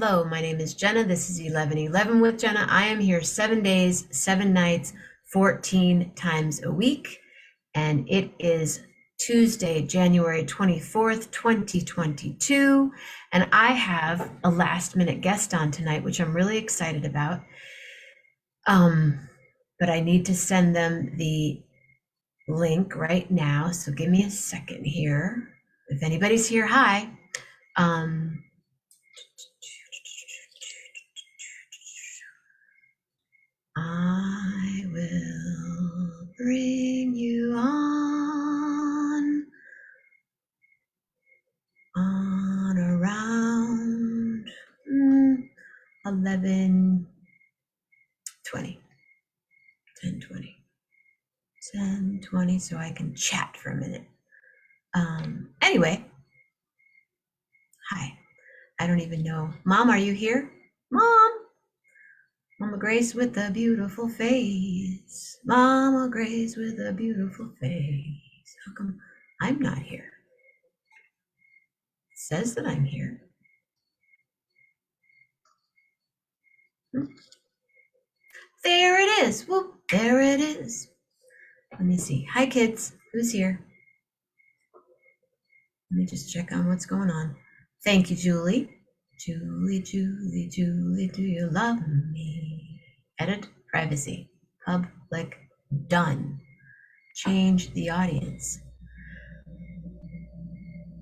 Hello, my name is Jenna. This is 1111 with Jenna. I am here 7 days, 7 nights, 14 times a week. And it is Tuesday, January 24th, 2022. And I have a last minute guest on tonight, which I'm really excited about. But I need to send them the link right now. So give me a second here. If anybody's here, hi. I will bring you on around 11:20, 10:20, so I can chat for a minute. Anyway, hi. I don't even know. Mom, are you here? Mom? Mama Grace with a beautiful face. Mama Grace with a beautiful face. How come I'm not here? It says that I'm here. There it is. Whoop, there it is. Let me see. Hi, kids. Who's here? Let me just check on what's going on. Thank you, Julie. Julie, do you love me? Edit, privacy, public, done. Change the audience.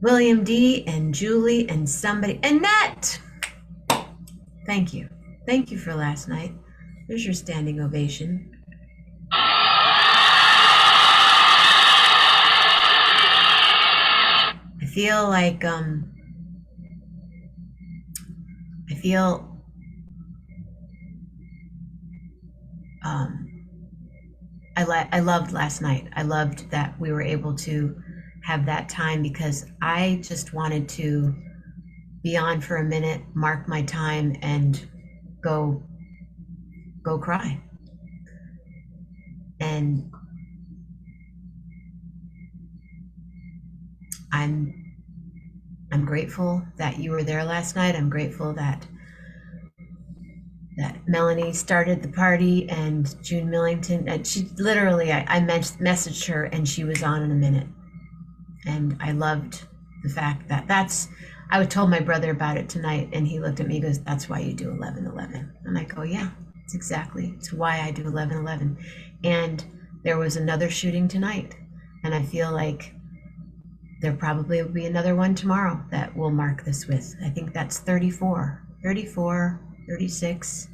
William D. and Julie and somebody. Annette! Thank you. Thank you for last night. There's your standing ovation. I feel like I loved last night. I loved that we were able to have that time because I just wanted to be on for a minute, mark my time, and go cry. And I'm grateful that you were there last night. I'm grateful that Melanie started the party and June Millington, and she literally, I messaged her and she was on in a minute. And I loved the fact that I told my brother about it tonight and he looked at me and goes, that's why you do 11:11. And I go, yeah, it's why I do 11:11. And there was another shooting tonight. And I feel like there probably will be another one tomorrow that we'll mark this with. I think that's 34, 36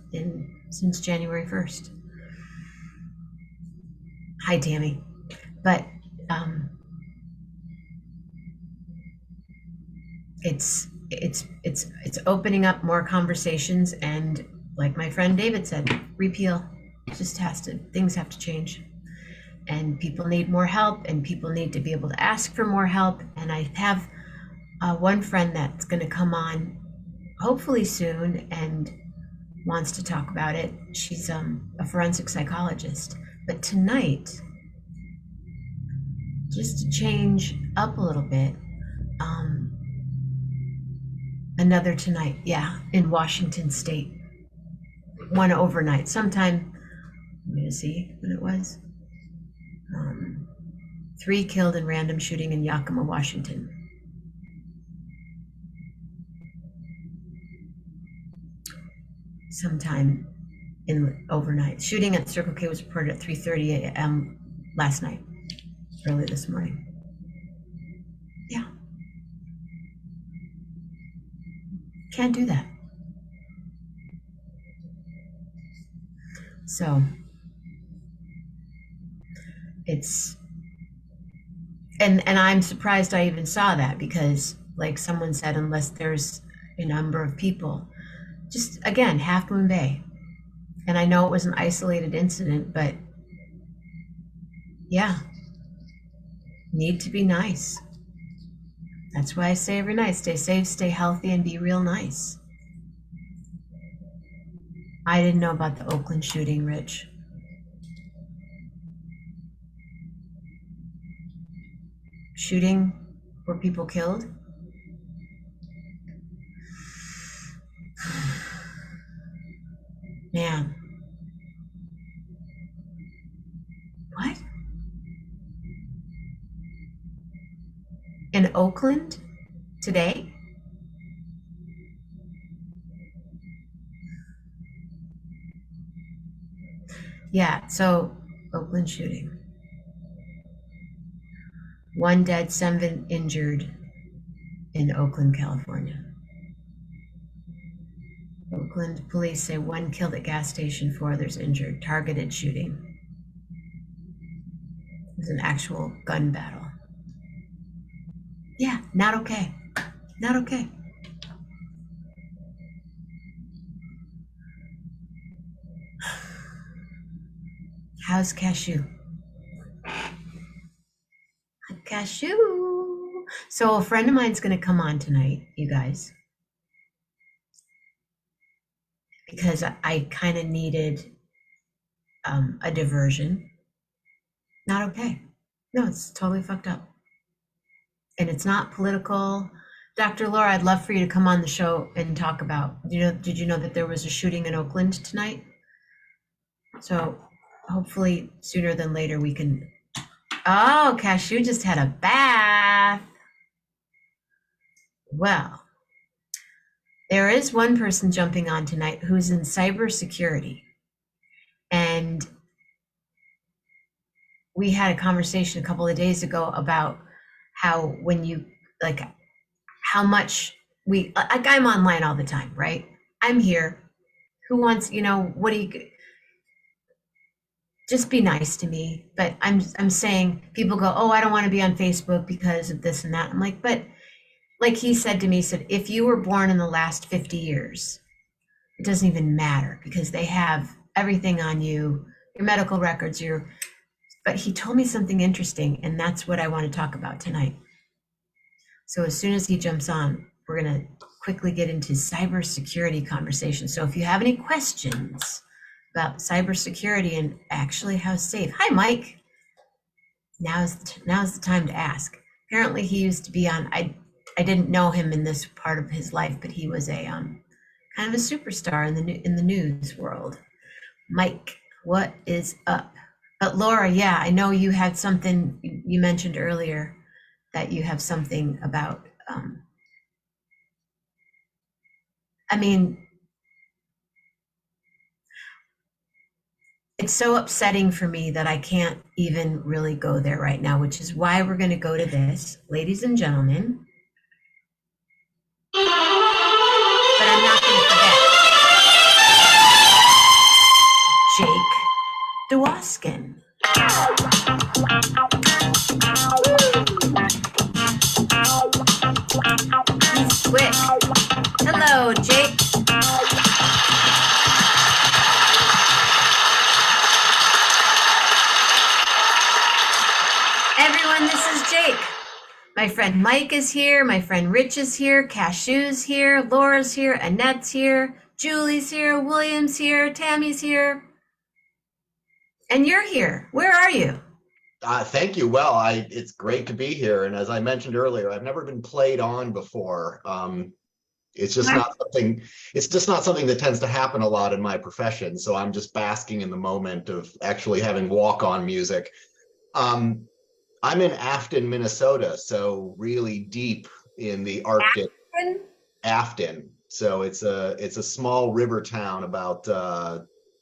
since January 1st. Hi, Tammy. But it's opening up more conversations, and like my friend David said, repeal things have to change, and people need more help, and people need to be able to ask for more help. And I have one friend that's going to come on hopefully soon and wants to talk about it. She's a forensic psychologist. But tonight, just to change up a little bit, another tonight, in Washington State. One overnight, sometime, let me see when it was. 3 killed in random shooting in Yakima, Washington. Sometime in overnight. Shooting at Circle K was reported at 3:30 a.m. last night, early this morning. Yeah. Can't do that. So it's, and I'm surprised I even saw that, because like someone said, unless there's a number of people, just again, Half Moon Bay. And I know it was an isolated incident, but yeah, need to be nice. That's why I say every night, stay safe, stay healthy, and be real nice. I didn't know about the Oakland shooting, Rich. Shooting where people killed? Man, what? In Oakland today? Yeah, so Oakland shooting. One dead, seven injured in Oakland, California. Oakland police say one killed at gas station, four others injured. Targeted shooting. It was an actual gun battle. Yeah, not okay. Not okay. How's Cashew? Cashew. So a friend of mine's going to come on tonight, you guys, because I kind of needed a diversion. Not okay. No, it's totally fucked up. And it's not political. Dr. Laura, I'd love for you to come on the show and talk about, did you know that there was a shooting in Oakland tonight? So hopefully sooner than later we can. Oh, Cashew just had a bath. Well, there is one person jumping on tonight who's in cybersecurity. And we had a conversation a couple of days ago about how when you like how much I'm online all the time, right? I'm here. Who wants, what do you just be nice to me? But I'm saying people go, "Oh, I don't want to be on Facebook because of this and that." I'm like, but like he said to me, he said, if you were born in the last 50 years, it doesn't even matter because they have everything on you, your medical records, but he told me something interesting, and that's what I want to talk about tonight. So as soon as he jumps on, we're going to quickly get into cybersecurity conversation. So if you have any questions about cybersecurity and actually how safe, hi Mike. Now's the time to ask. Apparently he used to be on. I didn't know him in this part of his life, but he was a kind of a superstar in the news world. Mike, what is up? But Laura, yeah, I know you had something you mentioned earlier that you have something about. I mean, it's so upsetting for me that I can't even really go there right now, which is why we're going to go to this, ladies and gentlemen. But I'm not going to forget Jake DeWoskin. He's quick. Hello, Jake. Everyone, this is Jake. My friend Mike is here. My friend Rich is here. Cashew's here. Laura's here. Annette's here. Julie's here. William's here. Tammy's here. And you're here. Where are you? Thank you. Well, it's great to be here. And as I mentioned earlier, I've never been played on before. It's just not something. It's just not something that tends to happen a lot in my profession. So I'm just basking in the moment of actually having walk-on music. I'm in Afton, Minnesota, so really deep in the Arctic. Afton. So it's a small river town about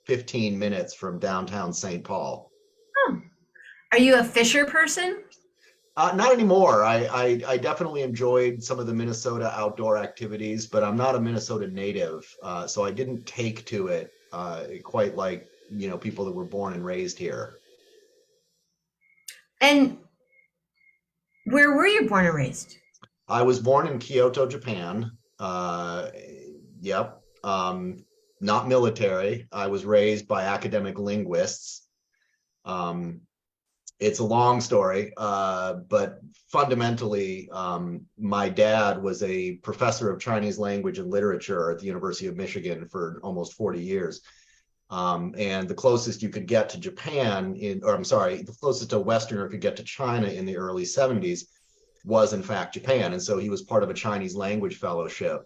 15 minutes from downtown St. Paul. Oh. Are you a Fisher person? Not anymore. I definitely enjoyed some of the Minnesota outdoor activities, but I'm not a Minnesota native, so I didn't take to it quite like people that were born and raised here. And where were you born and raised? I was born in Kyoto, Japan. Yep. Not military. I was raised by academic linguists. It's a long story, but fundamentally, my dad was a professor of Chinese language and literature at the University of Michigan for almost 40 years. And the closest you could get to Japan the closest a Westerner could get to China in the early 70s was in fact Japan. And so he was part of a Chinese language fellowship.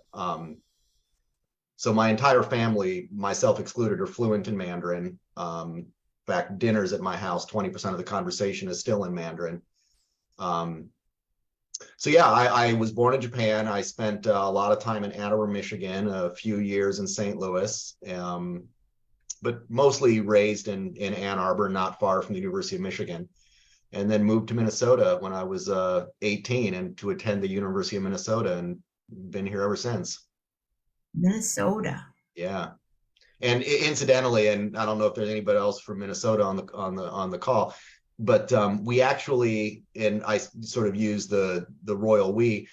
So my entire family, myself excluded, are fluent in Mandarin. In fact, dinners at my house, 20% of the conversation is still in Mandarin. Um, so yeah, I was born in Japan. I spent a lot of time in Ann Arbor, Michigan, a few years in St. Louis, but mostly raised in Ann Arbor, not far from the University of Michigan, and then moved to Minnesota when I was 18 and to attend the University of Minnesota, and been here ever since. Minnesota. Yeah. And incidentally, and I don't know if there's anybody else from Minnesota on the call, but we actually, and I sort of use the royal we,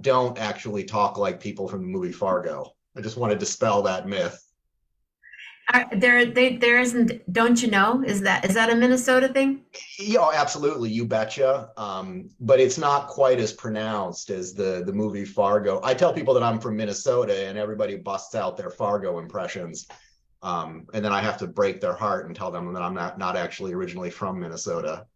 don't actually talk like people from the movie Fargo. I just want to dispel that myth. There isn't, don't you know? Is that a Minnesota thing? Yeah, absolutely, you betcha. But it's not quite as pronounced as the movie Fargo. I tell people that I'm from Minnesota, and everybody busts out their Fargo impressions. And then I have to break their heart and tell them that I'm not actually originally from Minnesota.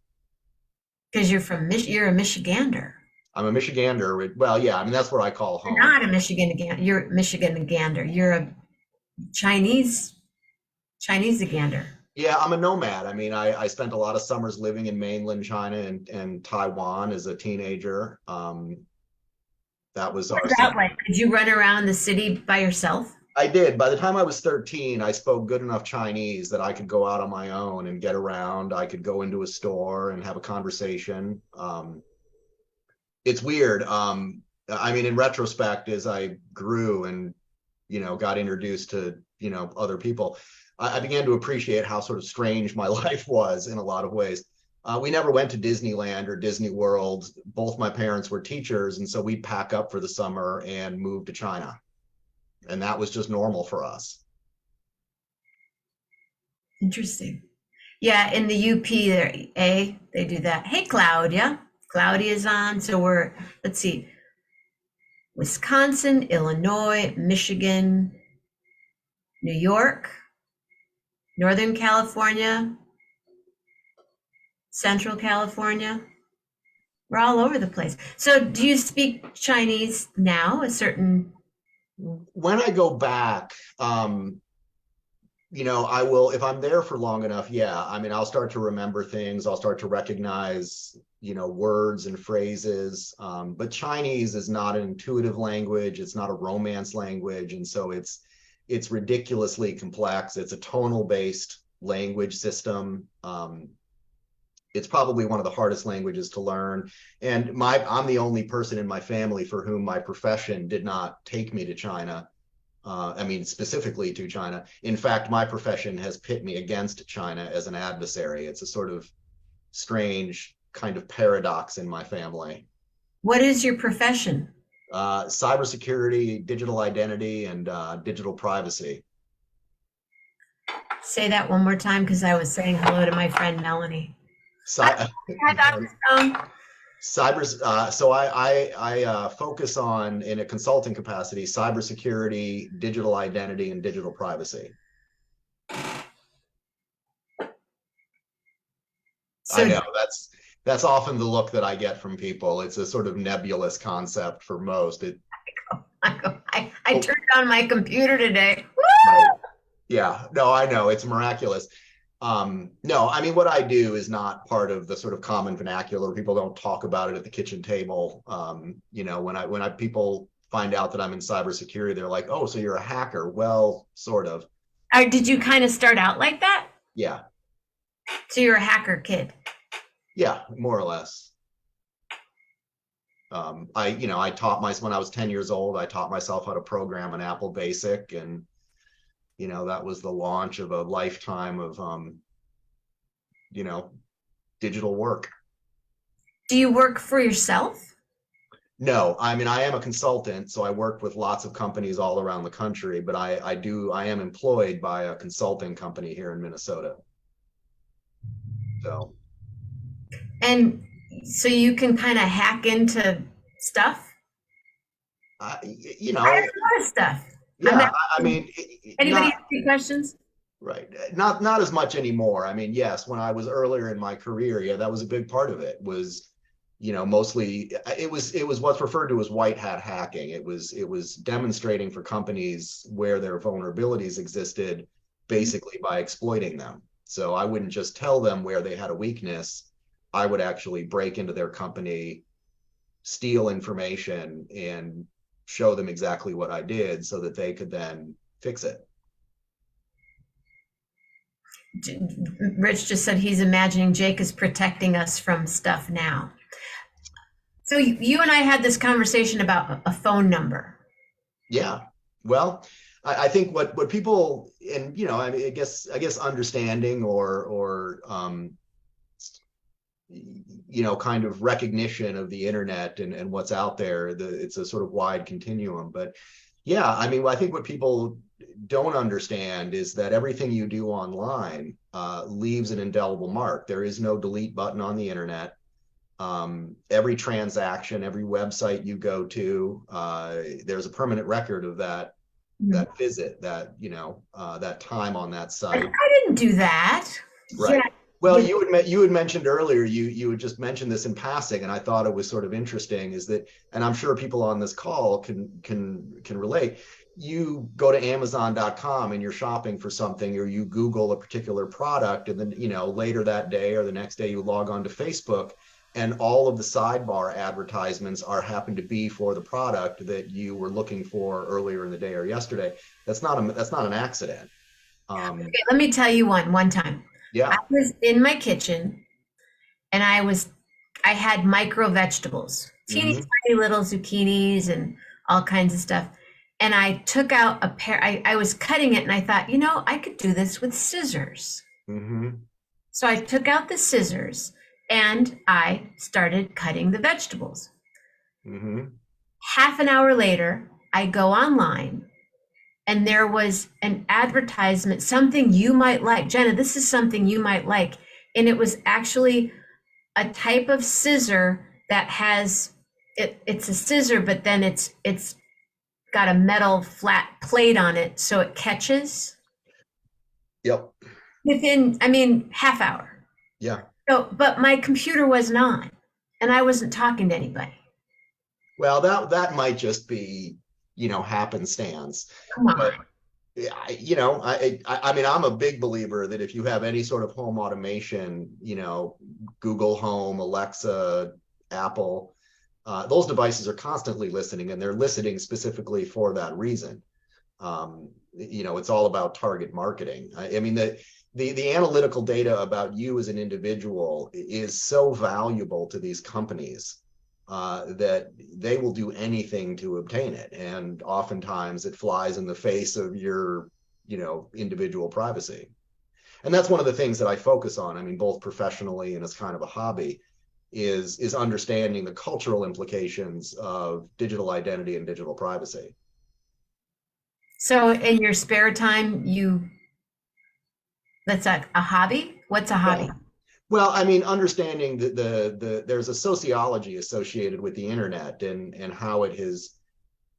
Because you're a Michigander. I'm a Michigander. Well, yeah, I mean that's where I call home. You're not a Michigan. You're a Michigander. You're a Chinese-gander. Yeah, I'm a nomad. I mean, I spent a lot of summers living in mainland China and Taiwan as a teenager. That was our. What's that like? Could you run around the city by yourself? I did. By the time I was 13, I spoke good enough Chinese that I could go out on my own and get around. I could go into a store and have a conversation. It's weird. I mean, in retrospect, as I grew and, got introduced to, other people, I began to appreciate how sort of strange my life was in a lot of ways. We never went to Disneyland or Disney World. Both my parents were teachers, and so we'd pack up for the summer and move to China. And that was just normal for us. Interesting. Yeah, in the UP, they do that. Hey, Claudia. Claudia is on. So let's see, Wisconsin, Illinois, Michigan, New York, Northern California, Central California. We're all over the place. So do you speak Chinese now? When I go back, I will, if I'm there for long enough, yeah, I mean, I'll start to remember things. I'll start to recognize, words and phrases. But Chinese is not an intuitive language. It's not a romance language. And so it's ridiculously complex. It's a tonal based language system. It's probably one of the hardest languages to learn. And I'm the only person in my family for whom my profession did not take me to China. I mean, specifically to China. In fact, my profession has pit me against China as an adversary. It's a sort of strange kind of paradox in my family. What is your profession? Cybersecurity, digital identity, and digital privacy. Say that one more time, because I was saying hello to my friend Melanie. Hi, Dr. Stone. So I focus on, in a consulting capacity, cybersecurity, digital identity, and digital privacy. So I know that's often the look that I get from people. It's a sort of nebulous concept for most. I turned on my computer today. Woo! Yeah, no, I know, it's miraculous. No, I mean, what I do is not part of the sort of common vernacular. People don't talk about it at the kitchen table. When people find out that I'm in cybersecurity, they're like, "Oh, so you're a hacker?" Well, sort of. Did you kind of start out like that? Yeah. So you're a hacker kid? Yeah, more or less. I taught when I was 10 years old, I taught myself how to program an Apple Basic, and that was the launch of a lifetime of, digital work. Do you work for yourself? No, I mean, I am a consultant, so I work with lots of companies all around the country, but I am employed by a consulting company here in Minnesota. So. And so you can kind of hack into stuff? I have a lot of stuff. Yeah, I mean, anybody have any questions? Right. Not as much anymore. I mean, yes, when I was earlier in my career, yeah, that was a big part of it, was, mostly it was what's referred to as white hat hacking. It was demonstrating for companies where their vulnerabilities existed, basically by exploiting them. So I wouldn't just tell them where they had a weakness. I would actually break into their company, steal information, and show them exactly what I did so that they could then fix it. Rich just said he's imagining Jake is protecting us from stuff now. So you and I had this conversation about a phone number. Yeah. Well, I think what people, and I mean, I guess understanding or kind of recognition of the internet and what's out there. It's a sort of wide continuum. But yeah, I mean, I think what people don't understand is that everything you do online leaves an indelible mark. There is no delete button on the internet. Every transaction, every website you go to, there's a permanent record of that visit, that time on that site. I didn't do that. Right. Yeah. Well, Yeah. you had mentioned earlier, you had just mentioned this in passing, and I thought it was sort of interesting, is that, and I'm sure people on this call can relate. You go to Amazon.com and you're shopping for something, or you Google a particular product, and then later that day or the next day you log on to Facebook, and all of the sidebar advertisements happen to be for the product that you were looking for earlier in the day or yesterday. That's not an accident. Okay, let me tell you one time. Yeah. I was in my kitchen and I had micro vegetables, teeny Mm-hmm. tiny little zucchinis and all kinds of stuff. And I took out a pair, I was cutting it and I thought, I could do this with scissors. Mm-hmm. So I took out the scissors and I started cutting the vegetables. Mm-hmm. Half an hour later, I go online and there was an advertisement, something you might like. Jenna, this is something you might like. And it was actually a type of scissor that has it's a scissor, but then it's got a metal flat plate on it so it catches Yep. within, I mean, half hour. Yeah. So, but my computer wasn't on and I wasn't talking to anybody. Well, that might just be, happenstance. Come But on. I mean, I'm a big believer that if you have any sort of home automation, Google Home, Alexa, Apple, those devices are constantly listening, and they're listening specifically for that reason. It's all about target marketing. I mean, the analytical data about you as an individual is so valuable to these companies that they will do anything to obtain it, and oftentimes it flies in the face of your individual privacy. And that's one of the things that I focus on. I mean, both professionally and as kind of a hobby, is understanding the cultural implications of digital identity and digital privacy. So in your spare time, that's a hobby? What's a hobby? Well, I mean, understanding that there's a sociology associated with the internet and how it has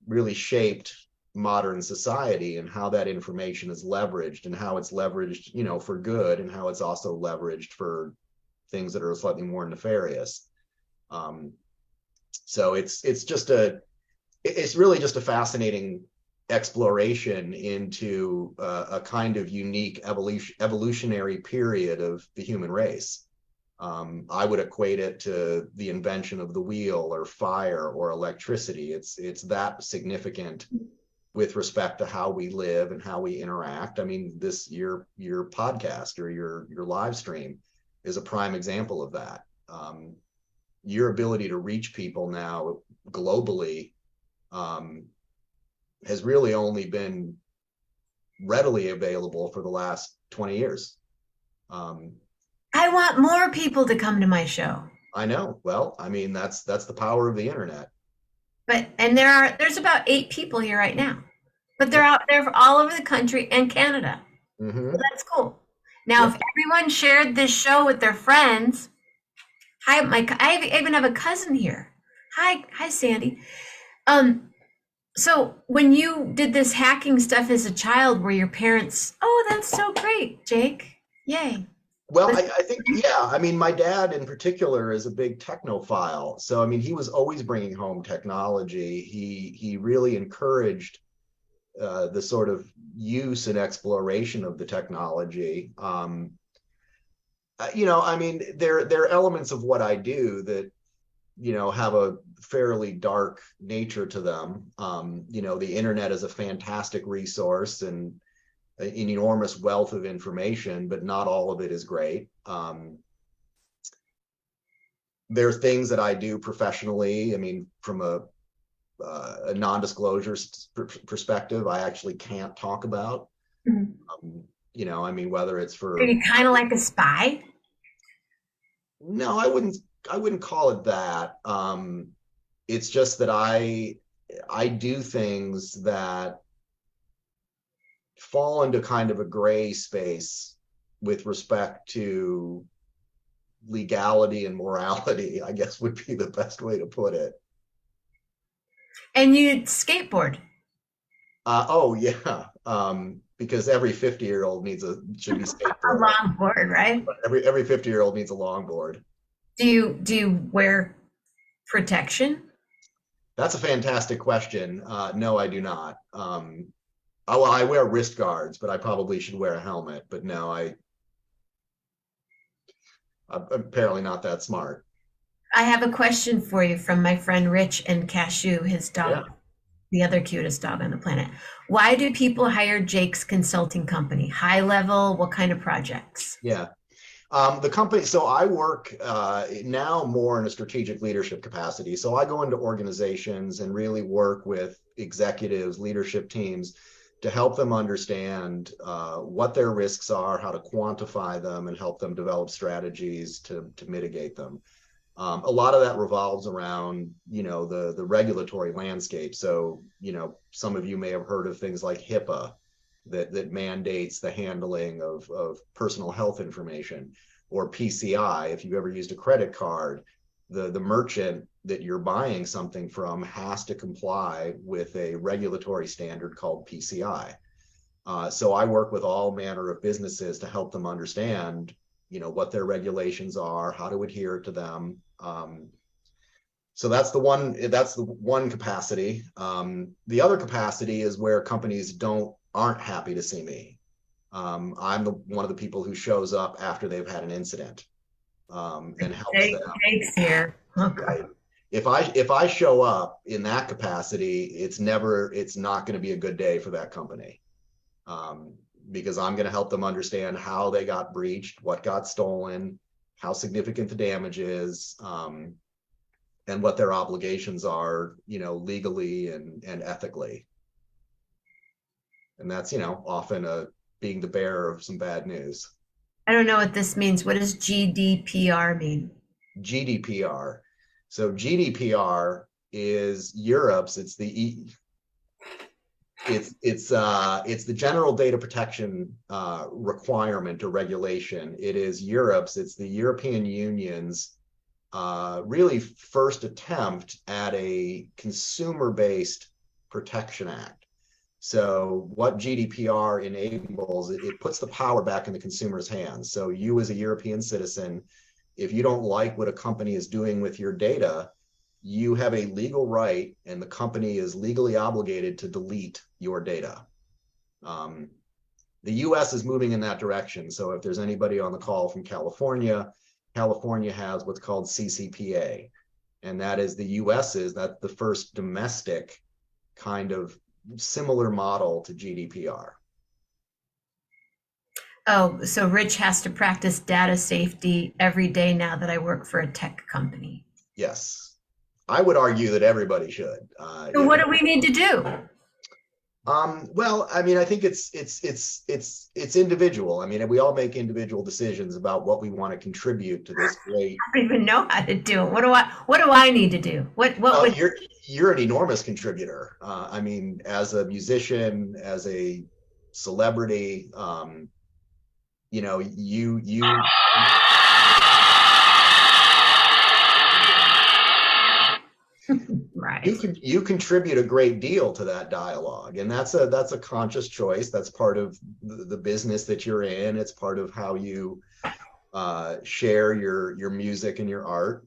really shaped modern society, and how that information is leveraged, and how it's leveraged, for good, and how it's also leveraged for things that are slightly more nefarious. So it's really just a fascinating exploration into a kind of unique evolutionary period of the human race. I would equate it to the invention of the wheel or fire or electricity. It's that significant with respect to how we live and how we interact. I mean, your podcast or your live stream is a prime example of that. Your ability to reach people now globally has really only been readily available for the last 20 years. I want more people to come to my show. I know. Well, I mean, that's the power of the internet. And there's about 8 people here right now. But they're out there all over the country and Canada. Mm-hmm. So that's cool. Now, Yep. if everyone shared this show with their friends, I even have a cousin here. Hi, Sandy. So when you did this hacking stuff as a child, were your parents, oh, that's so great, Jake. Yay. Well, I think, yeah. I mean, my dad in particular is a big technophile. So, I mean, he was always bringing home technology. He really encouraged the sort of use and exploration of the technology. I mean, there are elements of what I do that, have a fairly dark nature to them. The internet is a fantastic resource and an enormous wealth of information, but not all of it is great. There are things that I do professionally. I mean, from a non-disclosure perspective, I actually can't talk about. Mhm. I mean, whether it's Are for you kind of like a spy? no, I wouldn't call it that. It's just that I do things that fall into kind of a gray space with respect to legality and morality, I guess would be the best way to put it. And you skateboard. Oh yeah, because every 50-year-old should be A skateboarding. longboard, right? Every 50-year-old needs a longboard. Do you wear protection? That's a fantastic question. No, I do not. Well, I wear wrist guards, but I probably should wear a helmet. But no, I'm apparently not that smart. I have a question for you from my friend Rich and Cashew, his Yeah, dog, the other cutest dog on the planet. Why do people hire Jake's consulting company? High level, what kind of projects? yeah. The company, so I work now more in a strategic leadership capacity. So I go into organizations and really work with executives, leadership teams to help them understand what their risks are, how to quantify them, and help them develop strategies to mitigate them. A lot of that revolves around, the regulatory landscape. So, some of you may have heard of things like HIPAA that mandates the handling of personal health information, or PCI. If you've ever used a credit card, the merchant that you're buying something from has to comply with a regulatory standard called PCI. So I work with all manner of businesses to help them understand, what their regulations are, how to adhere to them. So that's the one capacity. The other capacity is where companies aren't happy to see me. I'm one of the people who shows up after they've had an incident, and helps them. Jake's here. Okay. Right. If I show up in that capacity, it's not going to be a good day for that company, because I'm going to help them understand how they got breached, what got stolen, how significant the damage is, and what their obligations are, legally and ethically. And that's, often being the bearer of some bad news. I don't know what this means. What does GDPR mean? GDPR. So GDPR is Europe's. It's the General Data Protection requirement or regulation. It is Europe's. It's the European Union's really first attempt at a consumer-based protection act. So what GDPR enables, it puts the power back in the consumer's hands. So you as a European citizen, if you don't like what a company is doing with your data, you have a legal right, and the company is legally obligated to delete your data. The US is moving in that direction. So if there's anybody on the call from California, California has what's called CCPA, and that is that's the first domestic kind of similar model to GDPR. Oh, so Rich has to practice data safety every day now that I work for a tech company. Yes, I would argue that everybody should. So what do we need to do? Well, I mean, I think it's individual. I mean, we all make individual decisions about what we want to contribute to this great. I don't even know how to do it. What do I need to do? Well, would you're an enormous contributor. I mean, as a musician, as a celebrity, you right. you contribute a great deal to that dialogue, and that's a conscious choice. That's part of the business that you're in. It's part of how you share your music and your art.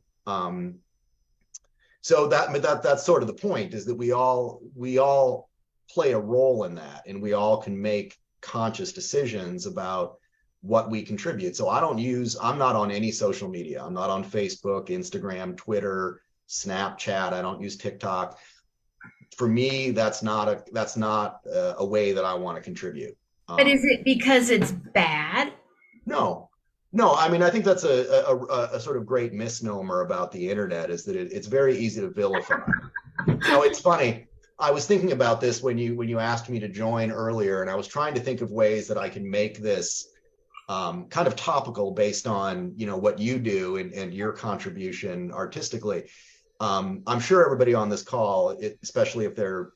So that's sort of the point, is that we all play a role in that, and we all can make conscious decisions about what we contribute. So I'm not on any social media. I'm not on Facebook, Instagram, Twitter, Snapchat. I don't use TikTok. For me, that's not a way that I want to contribute. But is it because it's bad? No, I mean, I think that's a sort of great misnomer about the internet, is that it's very easy to vilify. It's funny. I was thinking about this when you asked me to join earlier, and I was trying to think of ways that I can make this kind of topical based on what you do and your contribution artistically. I'm sure everybody on this call, especially if they're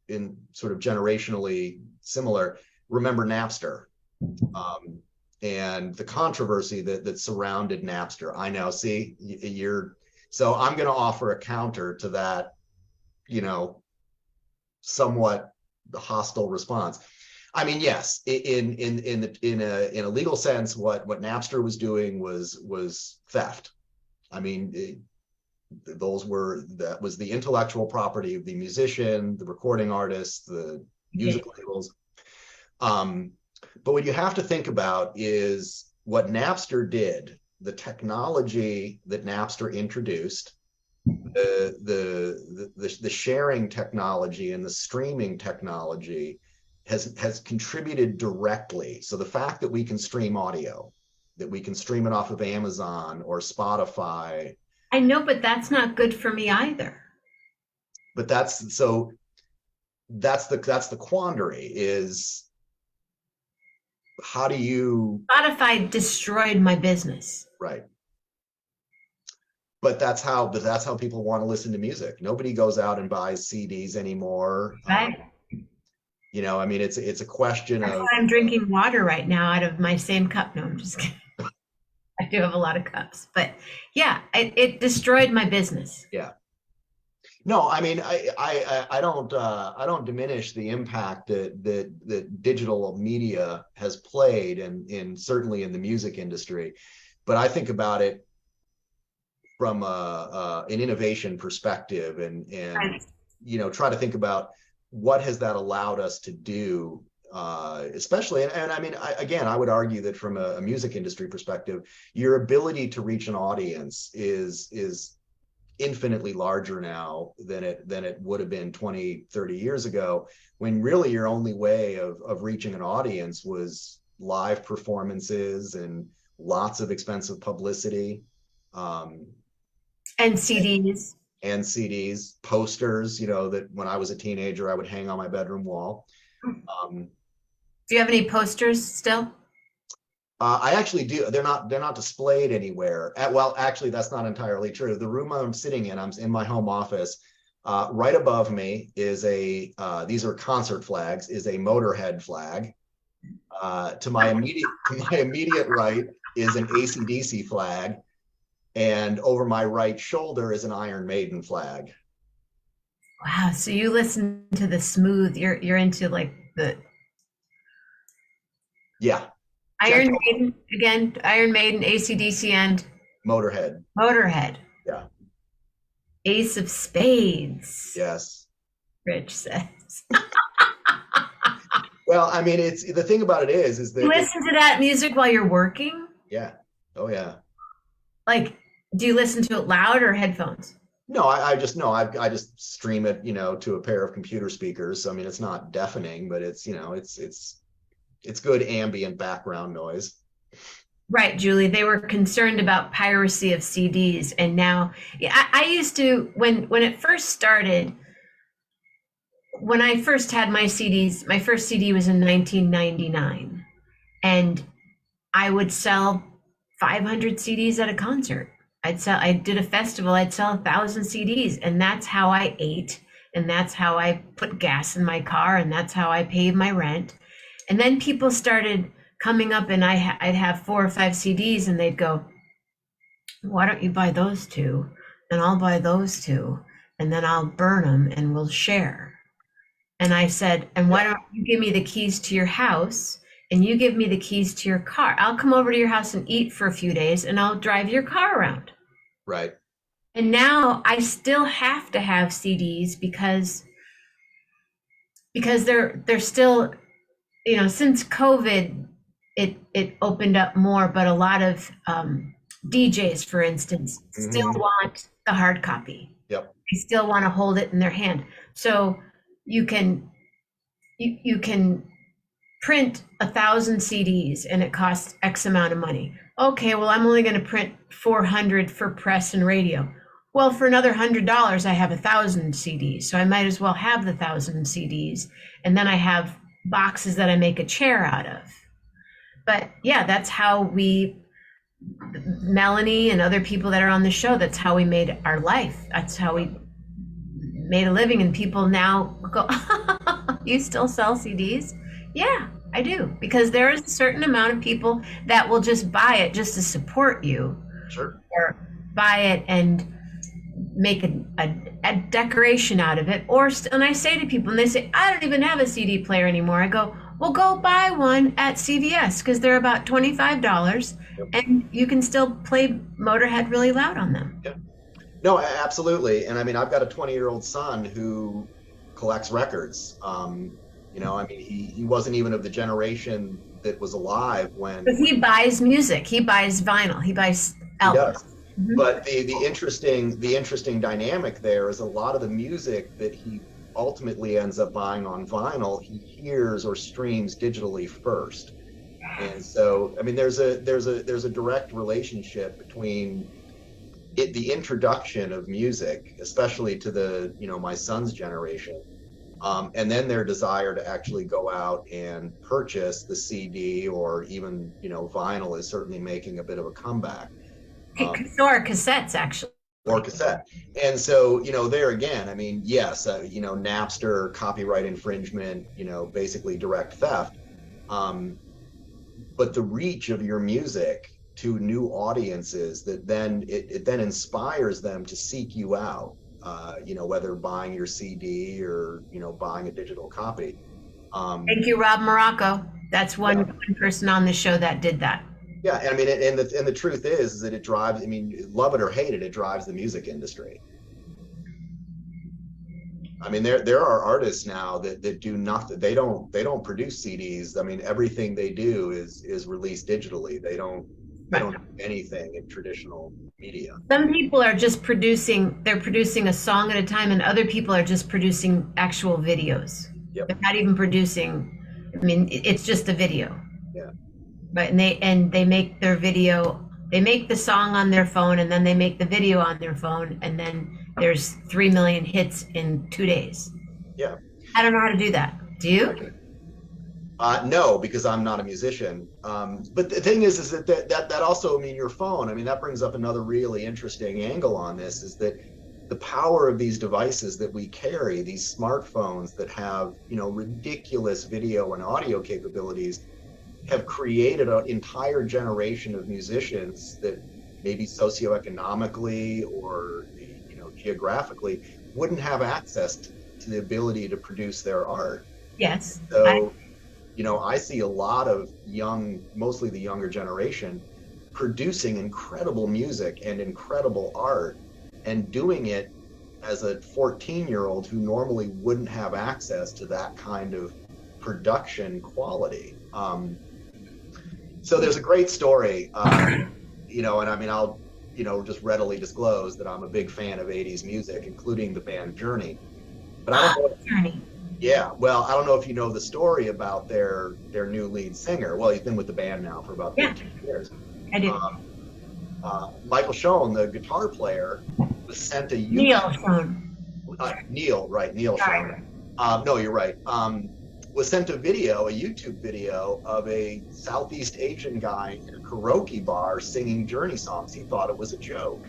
in sort of generationally similar, remember Napster. And the controversy that surrounded Napster. I know, see, so I'm going to offer a counter to that, somewhat hostile response. I mean, yes, in a legal sense, what Napster was doing was theft. I mean, that was the intellectual property of the musician, the recording artist, the music labels. But what you have to think about is what Napster did, the technology that Napster introduced, the sharing technology and the streaming technology has contributed directly. So the fact that we can stream audio, that we can stream it off of Amazon or Spotify. I know, but that's not good for me either. But that's the quandary, is how do you... Spotify destroyed my business. Right. But that's how people want to listen to music. Nobody goes out and buys CDs anymore. Right. I mean, it's a question That's of... why I'm drinking water right now out of my same cup. No, I'm just kidding. I do have a lot of cups, but yeah, it destroyed my business. Yeah. No, I mean, I don't diminish the impact that digital media has played in certainly in the music industry, but I think about it from an innovation perspective, and try to think about what has that allowed us to do, especially, and I mean, I would argue that from a music industry perspective, your ability to reach an audience is infinitely larger now than it would have been 20, 30 years ago, when really your only way of reaching an audience was live performances and lots of expensive publicity. And CDs. And CDs, posters, that when I was a teenager, I would hang on my bedroom wall. Do you have any posters still? I actually do. They're not displayed anywhere. Well, actually, that's not entirely true. The room I'm sitting in, I'm in my home office. Right above me is these are concert flags, is a Motorhead flag. To my immediate right is an AC/DC flag. And over my right shoulder is an Iron Maiden flag. Wow. So you listen to the smooth, you're into like the... Yeah. Iron Maiden, again, Iron Maiden, AC/DC, and Motorhead. Yeah. Ace of Spades. Yes. Rich says. Well, I mean, it's the thing about it is that you listen to that music while you're working? Yeah. Oh yeah. Like, do you listen to it loud or headphones? No, I just stream it, to a pair of computer speakers. So, I mean, it's not deafening, but it's good ambient background noise. Right, Julie. They were concerned about piracy of CDs, and now I used to, when it first started, when I first had my CDs, my first CD was in 1999, and I would sell 500 CDs at a concert. I did a festival, I'd sell 1,000 CDs, and that's how I ate, and that's how I put gas in my car, and that's how I paid my rent. And then people started coming up, and I'd have 4 or 5 CDs, and they'd go, why don't you buy those 2? And I'll buy those 2, and then I'll burn them and we'll share. And I said, and why don't you give me the keys to your house, and you give me the keys to your car. I'll come over to your house and eat for a few days, and I'll drive your car around. Right. And now I still have to have CDs because they're still, since COVID, it opened up more, but a lot of DJs, for instance, still want the hard copy. Yep. They still want to hold it in their hand. So you can print 1,000 CDs and it costs X amount of money. Okay, well, I'm only going to print 400 for press and radio. Well, for another $100, I have 1,000 CDs. So I might as well have the 1,000 CDs. And then I have boxes that I make a chair out of. But yeah, that's how Melanie and other people that are on the show, that's how we made our life. That's how we made a living. And people now go, you still sell CDs? Yeah, I do. Because there is a certain amount of people that will just buy it just to support you. Sure. Or buy it and make a decoration out of it. And I say to people, and they say, I don't even have a CD player anymore. I go, well, go buy one at CVS because they're about $25 and you can still play Motorhead really loud on them. Yeah. No, absolutely. And I mean, I've got a 20-year-old son who collects records. He wasn't even of the generation that was alive when. But he buys music. He buys vinyl. He buys albums. He does. But the interesting dynamic there is a lot of the music that he ultimately ends up buying on vinyl, he hears or streams digitally first. And so, I mean, there's a direct relationship between the introduction of music, especially to my son's generation, and then their desire to actually go out and purchase the CD, or even, vinyl is certainly making a bit of a comeback. Or cassettes, actually. Or cassette. And so, there again, I mean, yes, Napster, copyright infringement, basically direct theft. But the reach of your music to new audiences that then it then inspires them to seek you out, whether buying your CD or, buying a digital copy. Thank you, Rob Morocco. That's one person on the show that did that. Yeah, and I mean, and the truth is that it drives. I mean, love it or hate it, it drives the music industry. I mean, there are artists now that do nothing. They don't produce CDs. I mean, everything they do is released digitally. They don't do anything in traditional media. Some people are just producing. They're producing a song at a time, and other people are just producing actual videos. Yep. They're not even producing. I mean, it's just a video. Yeah. Right, and they make their video. They make the song on their phone, and then they make the video on their phone, and then there's 3 million hits in 2 days. Yeah. I don't know how to do that. Do you? No, because I'm not a musician. But the thing is that also, I mean, your phone. I mean, that brings up another really interesting angle on this, is that the power of these devices that we carry, these smartphones that have, ridiculous video and audio capabilities, have created an entire generation of musicians that maybe socioeconomically or geographically wouldn't have access to the ability to produce their art. Yes. So, I see a lot of mostly the younger generation, producing incredible music and incredible art, and doing it as a 14-year-old who normally wouldn't have access to that kind of production quality. So there's a great story, and I mean, I'll, just readily disclose that I'm a big fan of 80s music, including the band Journey. But I don't know. Journey. Yeah, well, I don't know if you know the story about their new lead singer. Well, he's been with the band now for about 15 years. I do. Michael Schoen, the guitar player, was sent a Neil Schoen. Neil Schoen. No, you're right. Was sent a YouTube video of a Southeast Asian guy in a karaoke bar singing Journey songs. He thought it was a joke.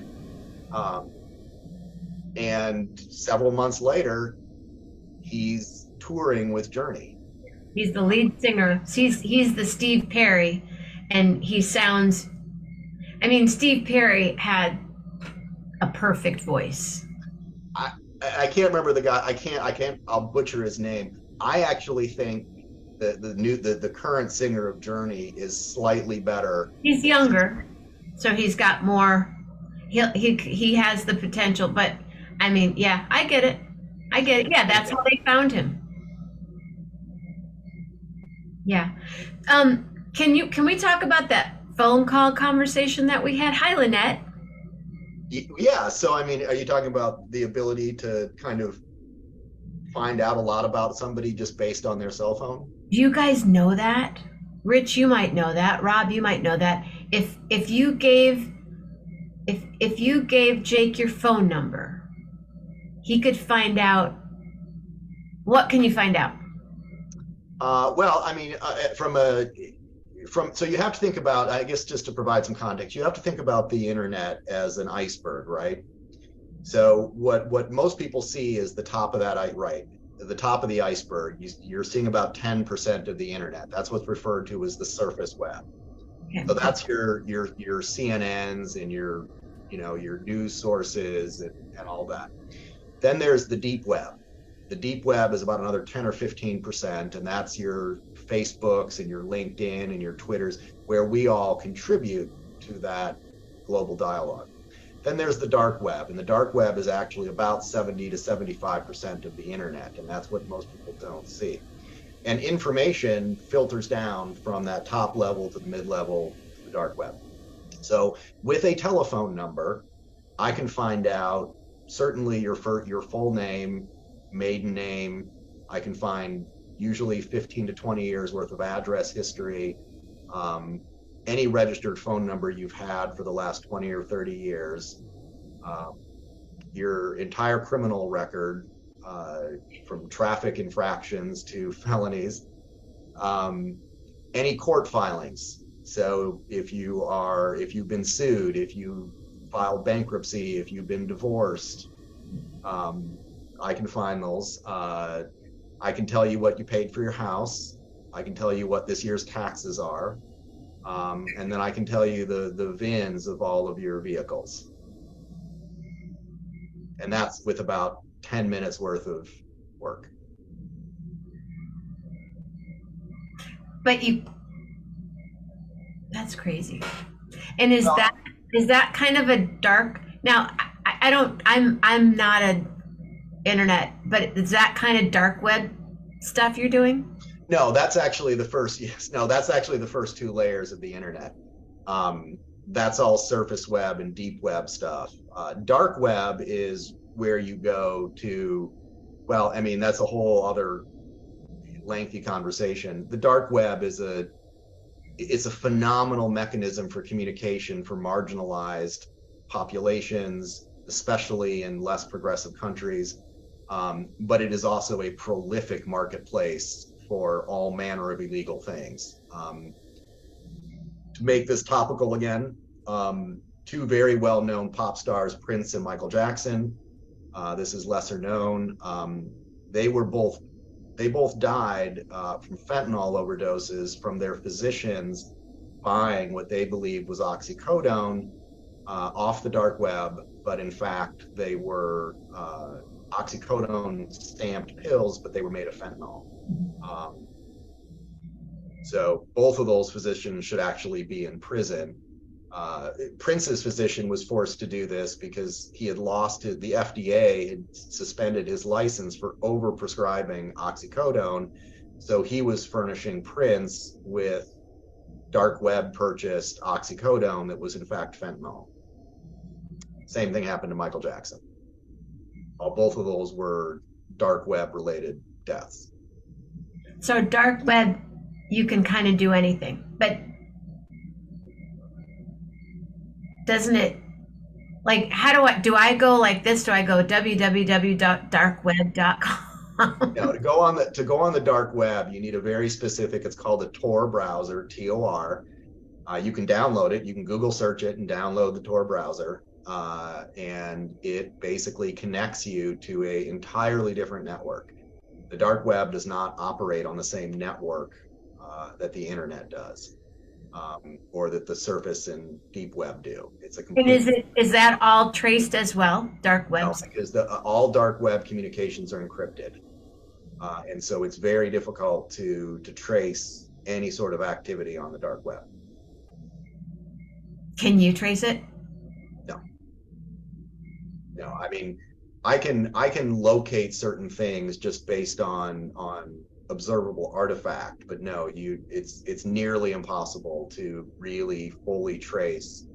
And several months later, he's touring with Journey. He's the lead singer. He's the Steve Perry, and he sounds. I mean, Steve Perry had a perfect voice. I can't remember the guy. I can't. I'll butcher his name. I actually think the current singer of Journey is slightly better. He's younger, so he's got more. He has the potential, but I mean, yeah, I get it. I get it. Yeah, that's how they found him. Yeah. Can we talk about that phone call conversation that we had? Hi, Lynette. Yeah. So, I mean, are you talking about the ability to kind of find out a lot about somebody just based on their cell phone? Do you guys know that? Rich, you might know that. Rob, you might know that. If you gave if you gave Jake your phone number, he could find out. What can you find out? Well, I mean, so you have to think about, I guess, just to provide some context, you have to think about the internet as an iceberg, right? So what most people see is the top of that, right? The top of the iceberg. You're seeing about 10% of the internet. That's what's referred to as the surface web. Okay. So that's your CNNs and your news sources and all that. Then there's the deep web. The deep web is about another 10 or 15%, and that's your Facebooks and your LinkedIn and your Twitters, where we all contribute to that global dialogue. Then there's the dark web, and the dark web is actually about 70 to 75% of the internet, and that's what most people don't see. And information filters down from that top level to the mid-level to the dark web. So with a telephone number, I can find out certainly your full name, maiden name. I can find usually 15 to 20 years worth of address history, any registered phone number you've had for the last 20 or 30 years, your entire criminal record, from traffic infractions to felonies, any court filings. So if you've been sued, if you filed bankruptcy, if you've been divorced, I can find those. I can tell you what you paid for your house. I can tell you what this year's taxes are. And then I can tell you the VINs of all of your vehicles. And that's with about 10 minutes worth of work. But that's crazy. And is that kind of a dark, now I'm not a internet, but is that kind of dark web stuff you're doing? No, that's actually the first. Yes, no, that's actually the first two layers of the internet. That's all surface web and deep web stuff. Dark web is where you go to. Well, I mean, that's a whole other lengthy conversation. The dark web is it's a phenomenal mechanism for communication for marginalized populations, especially in less progressive countries. But it is also a prolific marketplace for all manner of illegal things. To make this topical again, two very well-known pop stars, Prince and Michael Jackson. This is lesser known. They both died from fentanyl overdoses from their physicians buying what they believed was oxycodone off the dark web, but in fact they were oxycodone stamped pills, but they were made of fentanyl. So both of those physicians should actually be in prison. Prince's physician was forced to do this because he had the FDA had suspended his license for over-prescribing oxycodone. So he was furnishing Prince with dark web purchased oxycodone that was in fact fentanyl. Same thing happened to Michael Jackson. Both of those were dark web related deaths. So dark web, you can kind of do anything, but doesn't it, like, do I go like this? Do I go www.darkweb.com? No, to go on the dark web, you need a very specific, it's called a Tor browser, Tor. You can download it, you can Google search it and download the Tor browser. And it basically connects you to an entirely different network. The dark web does not operate on the same network that the internet does, or that the surface and deep web do. It's a complete. And is that all traced as well, dark web? No, because all dark web communications are encrypted. And so it's very difficult to trace any sort of activity on the dark web. Can you trace it? No, no. I mean, I can locate certain things just based on observable artifact, but no, it's nearly impossible to really fully trace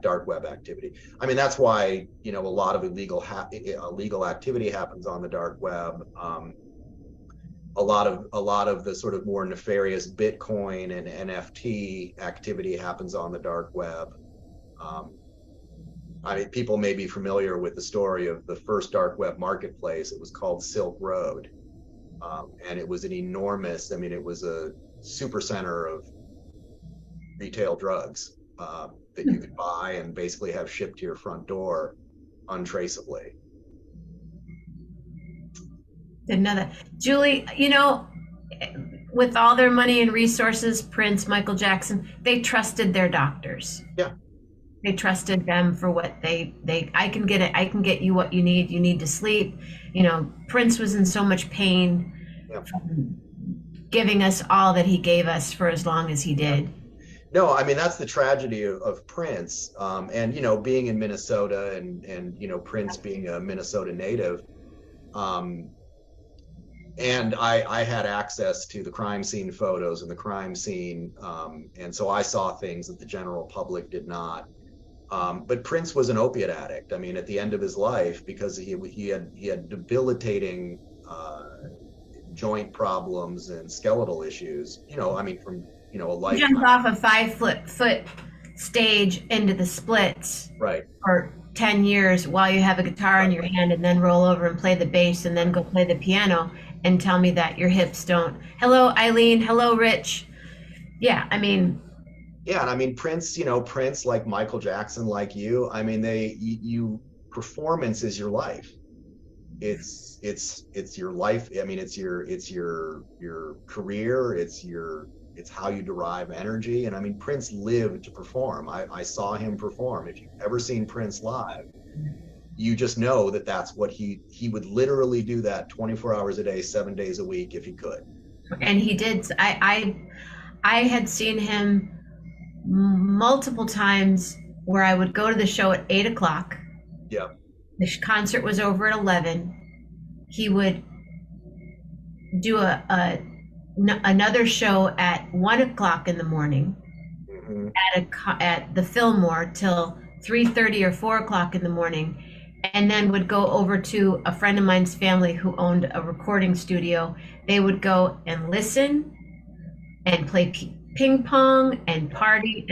dark web activity. I mean, that's why a lot of illegal activity happens on the dark web. A lot of the sort of more nefarious Bitcoin and NFT activity happens on the dark web. I mean, people may be familiar with the story of the first dark web marketplace. It was called Silk Road, and it was an enormous. I mean, it was a super center of retail drugs that you could buy and basically have shipped to your front door untraceably. Didn't know that. Julie, with all their money and resources, Prince, Michael Jackson, they trusted their doctors. Yeah. They trusted them for what I can get it. I can get you what you need. You need to sleep. Prince was in so much pain from giving us all that he gave us for as long as he did. No, I mean, that's the tragedy of Prince. And, being in Minnesota and Prince being a Minnesota native. And I had access to the crime scene photos and the crime scene. And so I saw things that the general public did not. But Prince was an opiate addict. I mean, at the end of his life, because he had debilitating joint problems and skeletal issues, I mean, from, a life. He jumped off a 5-foot stage into the splits. Right. For 10 years while you have a guitar in your hand, and then roll over and play the bass and then go play the piano and tell me that your hips don't. Hello, Eileen. Hello, Rich. Yeah, I mean. Yeah, and I mean, Prince, Prince, like Michael Jackson, like you, I mean, performance is your life. It's your life. I mean, it's your career. It's how you derive energy. And I mean, Prince lived to perform. I saw him perform. If you've ever seen Prince live, you just know that that's what he would literally do that 24 hours a day, 7 days a week if he could. And he did. I had seen him multiple times where I would go to the show at 8:00. Yeah. The concert was over at 11. He would do another show at 1:00 in the morning, mm-hmm. at the Fillmore till 3:30 or 4:00 in the morning, and then would go over to a friend of mine's family who owned a recording studio. They would go and listen and play ping pong and party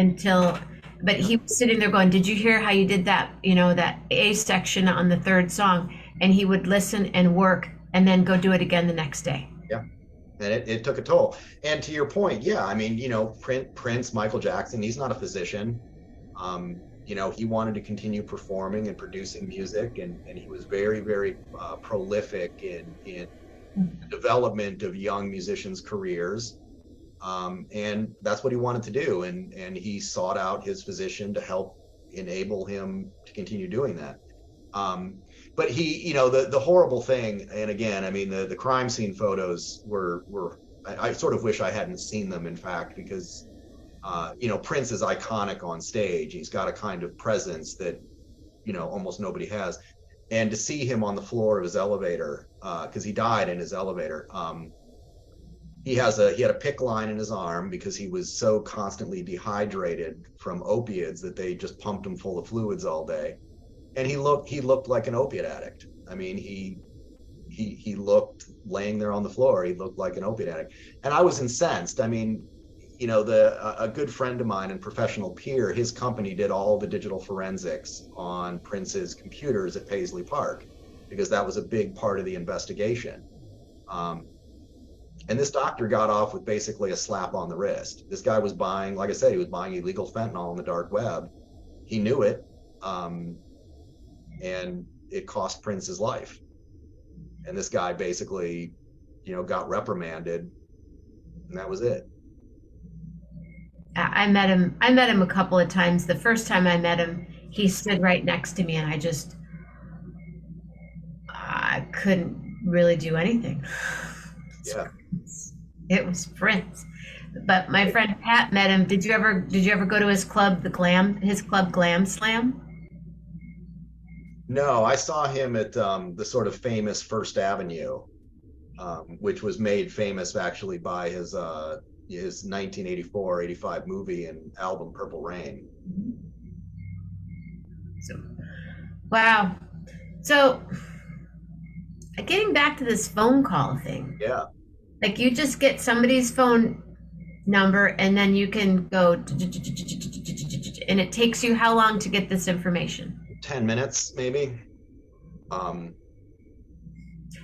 but he was sitting there going, did you hear how you did that, that A section on the third song? And he would listen and work and then go do it again the next day. Yeah. And it took a toll. And to your point, yeah, I mean, Prince, Michael Jackson, he's not a physician. He wanted to continue performing and producing music, and he was very, very prolific in the development of young musicians' careers. And that's what he wanted to do. And he sought out his physician to help enable him to continue doing that. But he, the horrible thing, and again, I mean, the crime scene photos were I sort of wish I hadn't seen them, in fact, because, Prince is iconic on stage. He's got a kind of presence that, almost nobody has. And to see him on the floor of his elevator, because he died in his elevator, he had a PICC line in his arm because he was so constantly dehydrated from opiates that they just pumped him full of fluids all day. And he looked like an opiate addict. I mean, he looked, laying there on the floor, he looked like an opiate addict. And I was incensed. I mean, a good friend of mine and professional peer, his company did all the digital forensics on Prince's computers at Paisley Park, because that was a big part of the investigation. And this doctor got off with basically a slap on the wrist. This guy was buying, like I said, he was buying illegal fentanyl on the dark web. He knew it, and it cost Prince his life. And this guy basically, got reprimanded, and that was it. I met him a couple of times. The first time I met him, he stood right next to me, and I couldn't really do anything. Yeah. It was Prince. But my friend Pat met him. Did you ever go to his club Glam Slam? No, I saw him at the sort of famous First Avenue, which was made famous actually by his 1984-85 movie and album Purple Rain. So, wow. So, getting back to this phone call thing, Yeah, like you just get somebody's phone number and then you can go, and it takes you how long to get this information? 10 minutes maybe. Um,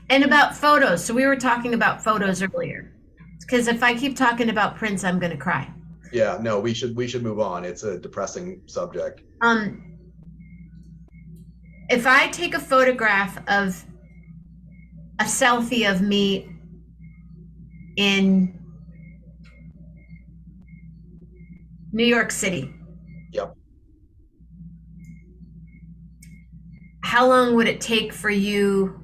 And about photos. So, we were talking about photos earlier. Because if I keep talking about Prince, I'm going to cry. yeah, no, we should move on. It's a depressing subject. Um, if I take a photograph of a selfie of me in New York City, Yep. how long would it take for you?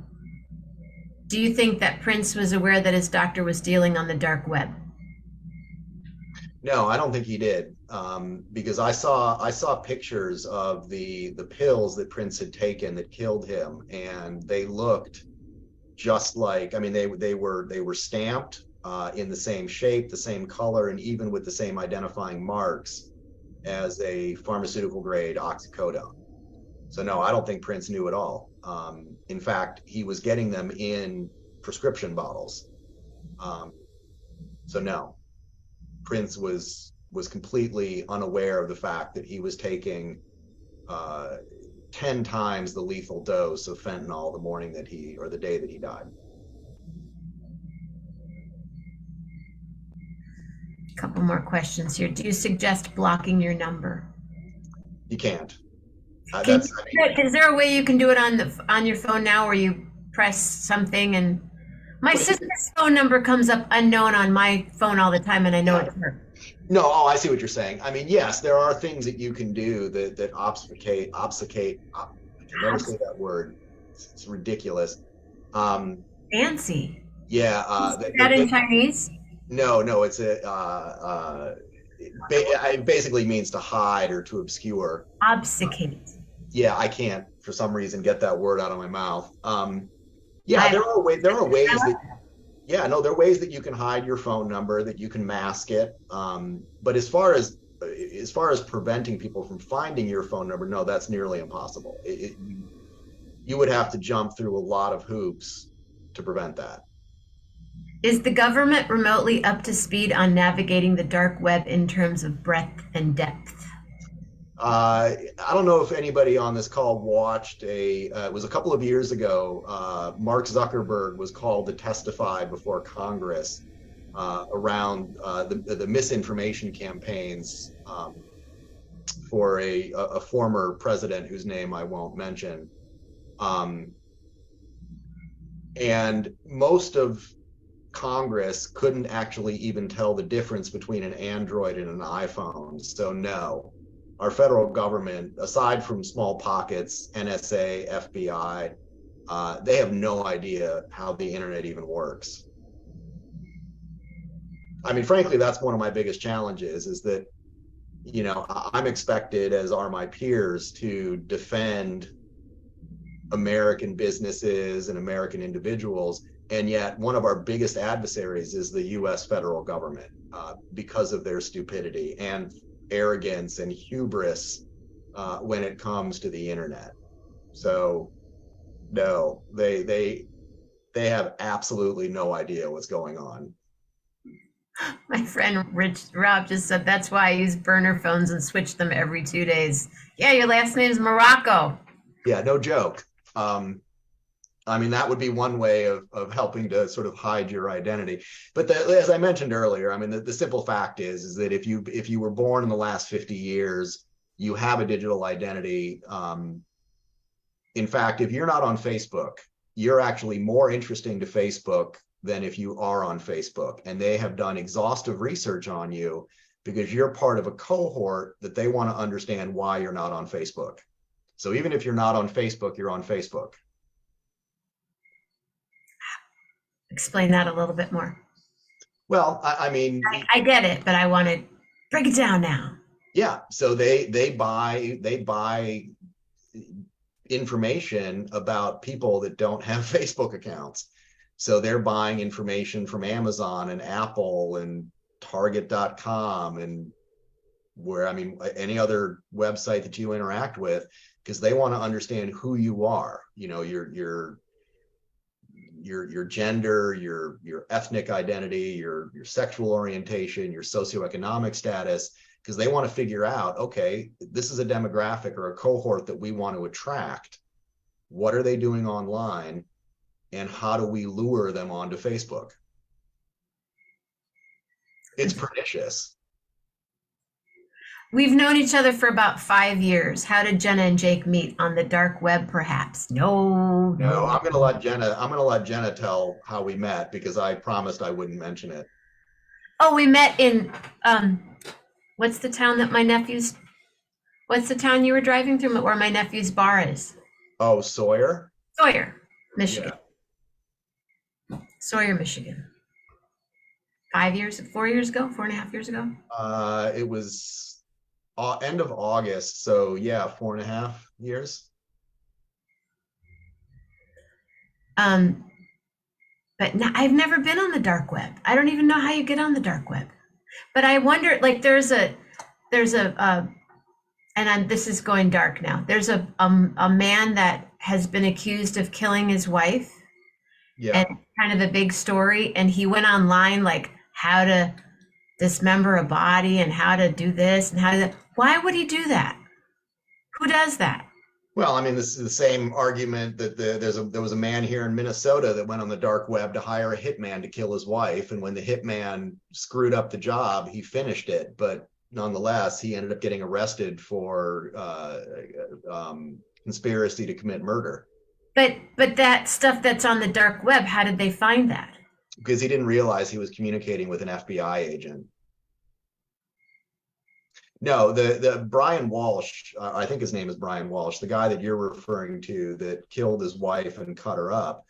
Do you think that Prince was aware that his doctor was dealing on the dark web? No, I don't think he did. Because I saw pictures of the pills that Prince had taken that killed him, and they looked just like, I mean, they were stamped in the same shape, the same color, and even with the same identifying marks as a pharmaceutical grade oxycodone. So no, I don't think Prince knew at all. In fact, he was getting them in prescription bottles. Um, so no, Prince was completely unaware of the fact that he was taking uh, 10 times the lethal dose of fentanyl the morning that he, or the day that he died. A couple more questions here. Do you suggest blocking your number? You can't. Can That's, I mean, is there a way you can do it on your phone now, where you press something and my what do you- sister's phone number comes up unknown on my phone all the time, and I know it's her. no, oh, I see what you're saying. I mean, yes, there are things that you can do that obfuscate. I can never say that word. It's ridiculous. Um, Fancy. yeah, Is that in Chinese? no, it's it basically means to hide or to obscure. Obfuscate. Yeah, I can't for some reason get that word out of my mouth. Yeah, I, there are ways that, yeah, no, there are ways that you can hide your phone number, that you can mask it. But as far as preventing people from finding your phone number, no, that's nearly impossible. You would have to jump through a lot of hoops to prevent that. is the government remotely up to speed on navigating the dark web in terms of breadth and depth? I don't know if anybody on this call watched it was a couple of years ago. Mark Zuckerberg was called to testify before Congress around the misinformation campaigns for a former president whose name I won't mention. And most of Congress couldn't actually even tell the difference between an Android and an iPhone. So no, our federal government, aside from small pockets, NSA, FBI, they have no idea how the internet even works. I mean, frankly, that's one of my biggest challenges, is that, I'm expected, as are my peers, to defend American businesses and American individuals. And yet one of our biggest adversaries is the US federal government, because of their stupidity and arrogance and hubris when it comes to the internet. So no, they have absolutely no idea what's going on. My friend Rob just said that's why I use burner phones and switch them every 2 days. Yeah, your last name is Morocco. Yeah, no joke. I mean, that would be one way of helping to sort of hide your identity. But as I mentioned earlier, I mean, the simple fact is that if you were born in the last 50 years, you have a digital identity. In fact, if you're not on Facebook, you're actually more interesting to Facebook than if you are on Facebook. And they have done exhaustive research on you because you're part of a cohort that they want to understand why you're not on Facebook. So even if you're not on Facebook, you're on Facebook. explain that a little bit more. Well, I mean, I get it, but I want to break it down now. yeah. So they buy information about people that don't have Facebook accounts. So they're buying information from Amazon and Apple and Target.com and where, I mean, any other website that you interact with, because they want to understand who you are, you know, your gender, your ethnic identity, your sexual orientation, your socioeconomic status, because they want to figure out, okay, this is a demographic or a cohort that we want to attract. What are they doing online? And how do we lure them onto Facebook? It's pernicious. We've known each other for about 5 years. How did Jenna and Jake meet? On the dark web, perhaps? No, No, no. I'm gonna let Jenna tell how we met because I promised I wouldn't mention it. Oh, we met in what's the town that my nephew's? What's the town you were driving through where my nephew's bar is? Oh, Sawyer? Sawyer, Michigan. Yeah. Sawyer, Michigan. 5 years, 4 years ago, 4.5 years ago. It was end of August, so yeah, 4.5 years. But I've never been on the dark web. I don't even know how you get on the dark web. But I wonder, like, there's a, this is going dark now. There's a man that has been accused of killing his wife. Yeah. And kind of a big story. And he went online, like, how to dismember a body and how to do this and how to, why would he do that? Who does that? Well, I mean, this is the same argument that there was a man here in Minnesota that went on the dark web to hire a hitman to kill his wife, and when the hitman screwed up the job, he finished it. But nonetheless, he ended up getting arrested for conspiracy to commit murder. But that stuff that's on the dark web, how did they find that? Because he didn't realize he was communicating with an FBI agent. No, the Brian Walsh, I think his name is Brian Walsh, the guy that you're referring to that killed his wife and cut her up.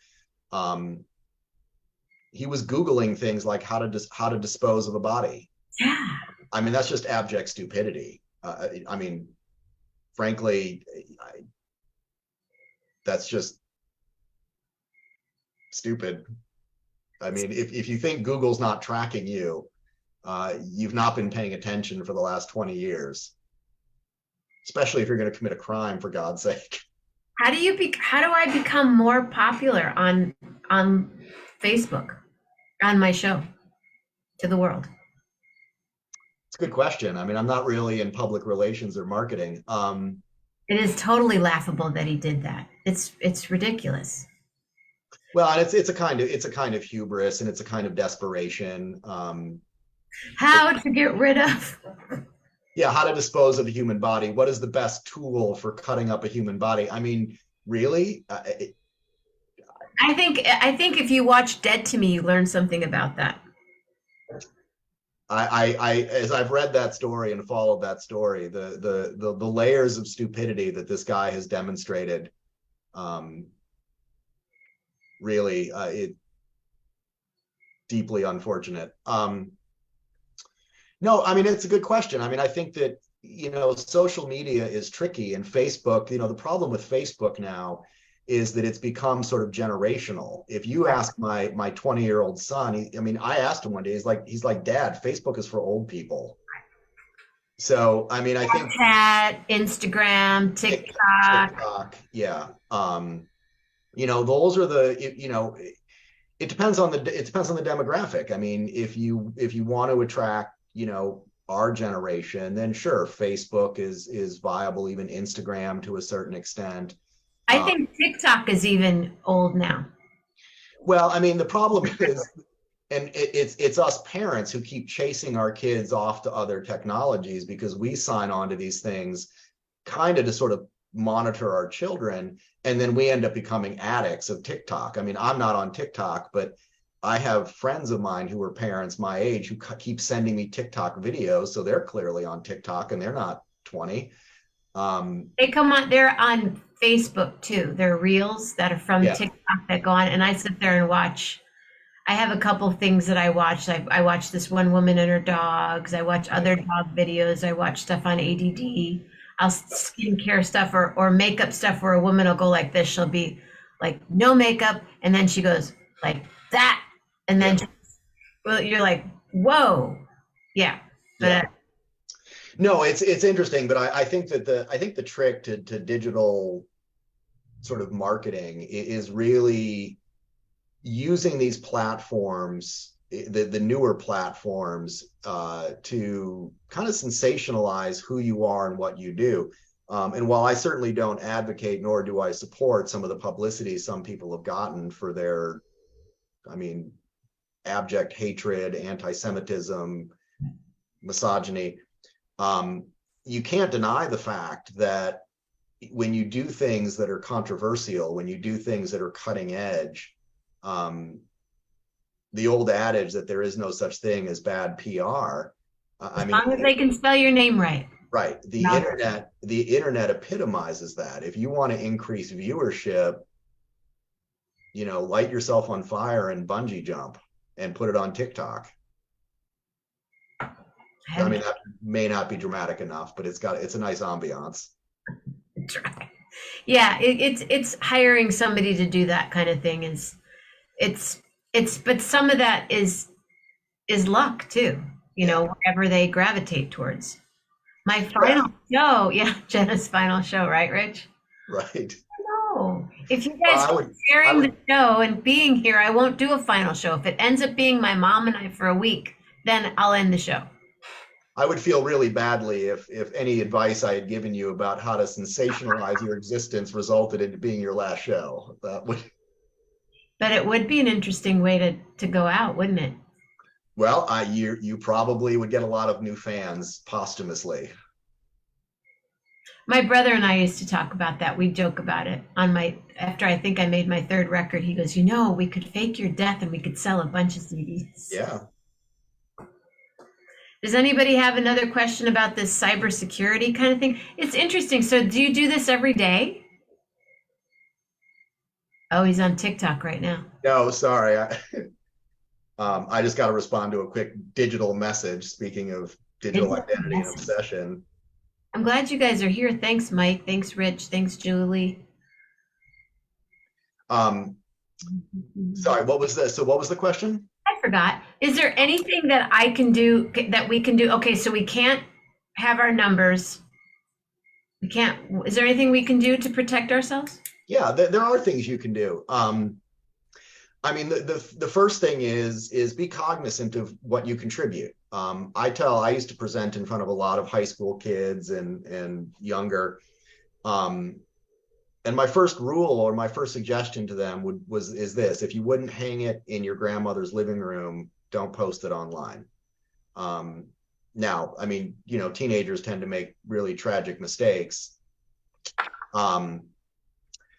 He was Googling things like how to dispose of a body. Yeah. I mean, that's just abject stupidity. I mean, frankly, that's just stupid. I mean, if you think Google's not tracking you, you've not been paying attention for the last 20 years, especially if you're going to commit a crime, for God's sake. How do I become more popular on Facebook, on my show, to the world? It's a good question. I mean, I'm not really in public relations or marketing. It is totally laughable that he did that. It's ridiculous. Well, and it's a kind of hubris, and it's a kind of desperation. How to get rid of? Yeah, how to dispose of a human body. What is the best tool for cutting up a human body? I mean, really? I think if you watch Dead to Me, you learn something about that. I as I've read that story and followed that story, the layers of stupidity that this guy has demonstrated, really, it deeply unfortunate. No, I mean, it's a good question. I mean, I think that, you know, social media is tricky, and Facebook, you know, the problem with Facebook now is that it's become sort of generational. If you ask my 20-year-old son, I mean, I asked him one day, he's like, Dad, Facebook is for old people. So, I mean, I think Instagram, TikTok. Yeah. You know, those are the, you know, it depends on the demographic. I mean, if you want to attract, you know, our generation, then sure, Facebook is viable, even Instagram to a certain extent. I think TikTok is even old now. Well, I mean, the problem is, and it's us parents who keep chasing our kids off to other technologies because we sign on to these things kind of to sort of monitor our children, and then we end up becoming addicts of TikTok. I mean, I'm not on TikTok, but I have friends of mine who are parents my age who keep sending me TikTok videos, so they're clearly on TikTok and they're not 20. They're on Facebook too. They're reels that are from TikTok that go on, and I sit there and watch. I have a couple things that I watch. I watch this one woman and her dogs. I watch other dog videos. I watch stuff on ADD. I'll skincare stuff or makeup stuff where a woman will go like this. She'll be like no makeup, and then she goes like that, and then well, you're like, whoa, yeah. Yeah. But No, it's interesting, but I think that the trick to digital sort of marketing is really using these platforms, the newer platforms, to kind of sensationalize who you are and what you do. And while I certainly don't advocate, nor do I support some of the publicity some people have gotten for their, I mean, abject hatred, anti-Semitism, misogyny, you can't deny the fact that when you do things that are controversial, when you do things that are cutting edge, the old adage that there is no such thing as bad PR. as long as they can spell your name right. Right. The internet epitomizes that. If you want to increase viewership, light yourself on fire and bungee jump and put it on TikTok. I mean, that may not be dramatic enough, but it's a nice ambiance. Yeah, it's hiring somebody to do that kind of thing it's but some of that is luck too, wherever they gravitate towards. My final show, yeah, Jenna's final show, right, Rich? Right. No, if you guys keep sharing the show and being here, I won't do a final show. If it ends up being my mom and I for a week, then I'll end the show. I would feel really badly if any advice I had given you about how to sensationalize your existence resulted in being your last show. That would. But it would be an interesting way to go out, wouldn't it? Well, you probably would get a lot of new fans posthumously. My brother and I used to talk about that. We joke about it after I think I made my third record. He goes, we could fake your death and we could sell a bunch of CDs. Yeah. Does anybody have another question about this cybersecurity kind of thing? It's interesting. So do you do this every day? Oh, he's on TikTok right now. No, sorry. I just got to respond to a quick digital message. Speaking of digital identity and obsession. I'm glad you guys are here. Thanks, Mike. Thanks, Rich. Thanks, Julie. Sorry, what was this? So what was the question? I forgot. Is there anything that I can do, that we can do? Okay, so we can't have our numbers. Is there anything we can do to protect ourselves? Yeah, there are things you can do. I mean, the first thing is be cognizant of what you contribute. I used to present in front of a lot of high school kids and younger. And my first rule or my first suggestion to them is this: if you wouldn't hang it in your grandmother's living room, don't post it online. Now, I mean, teenagers tend to make really tragic mistakes.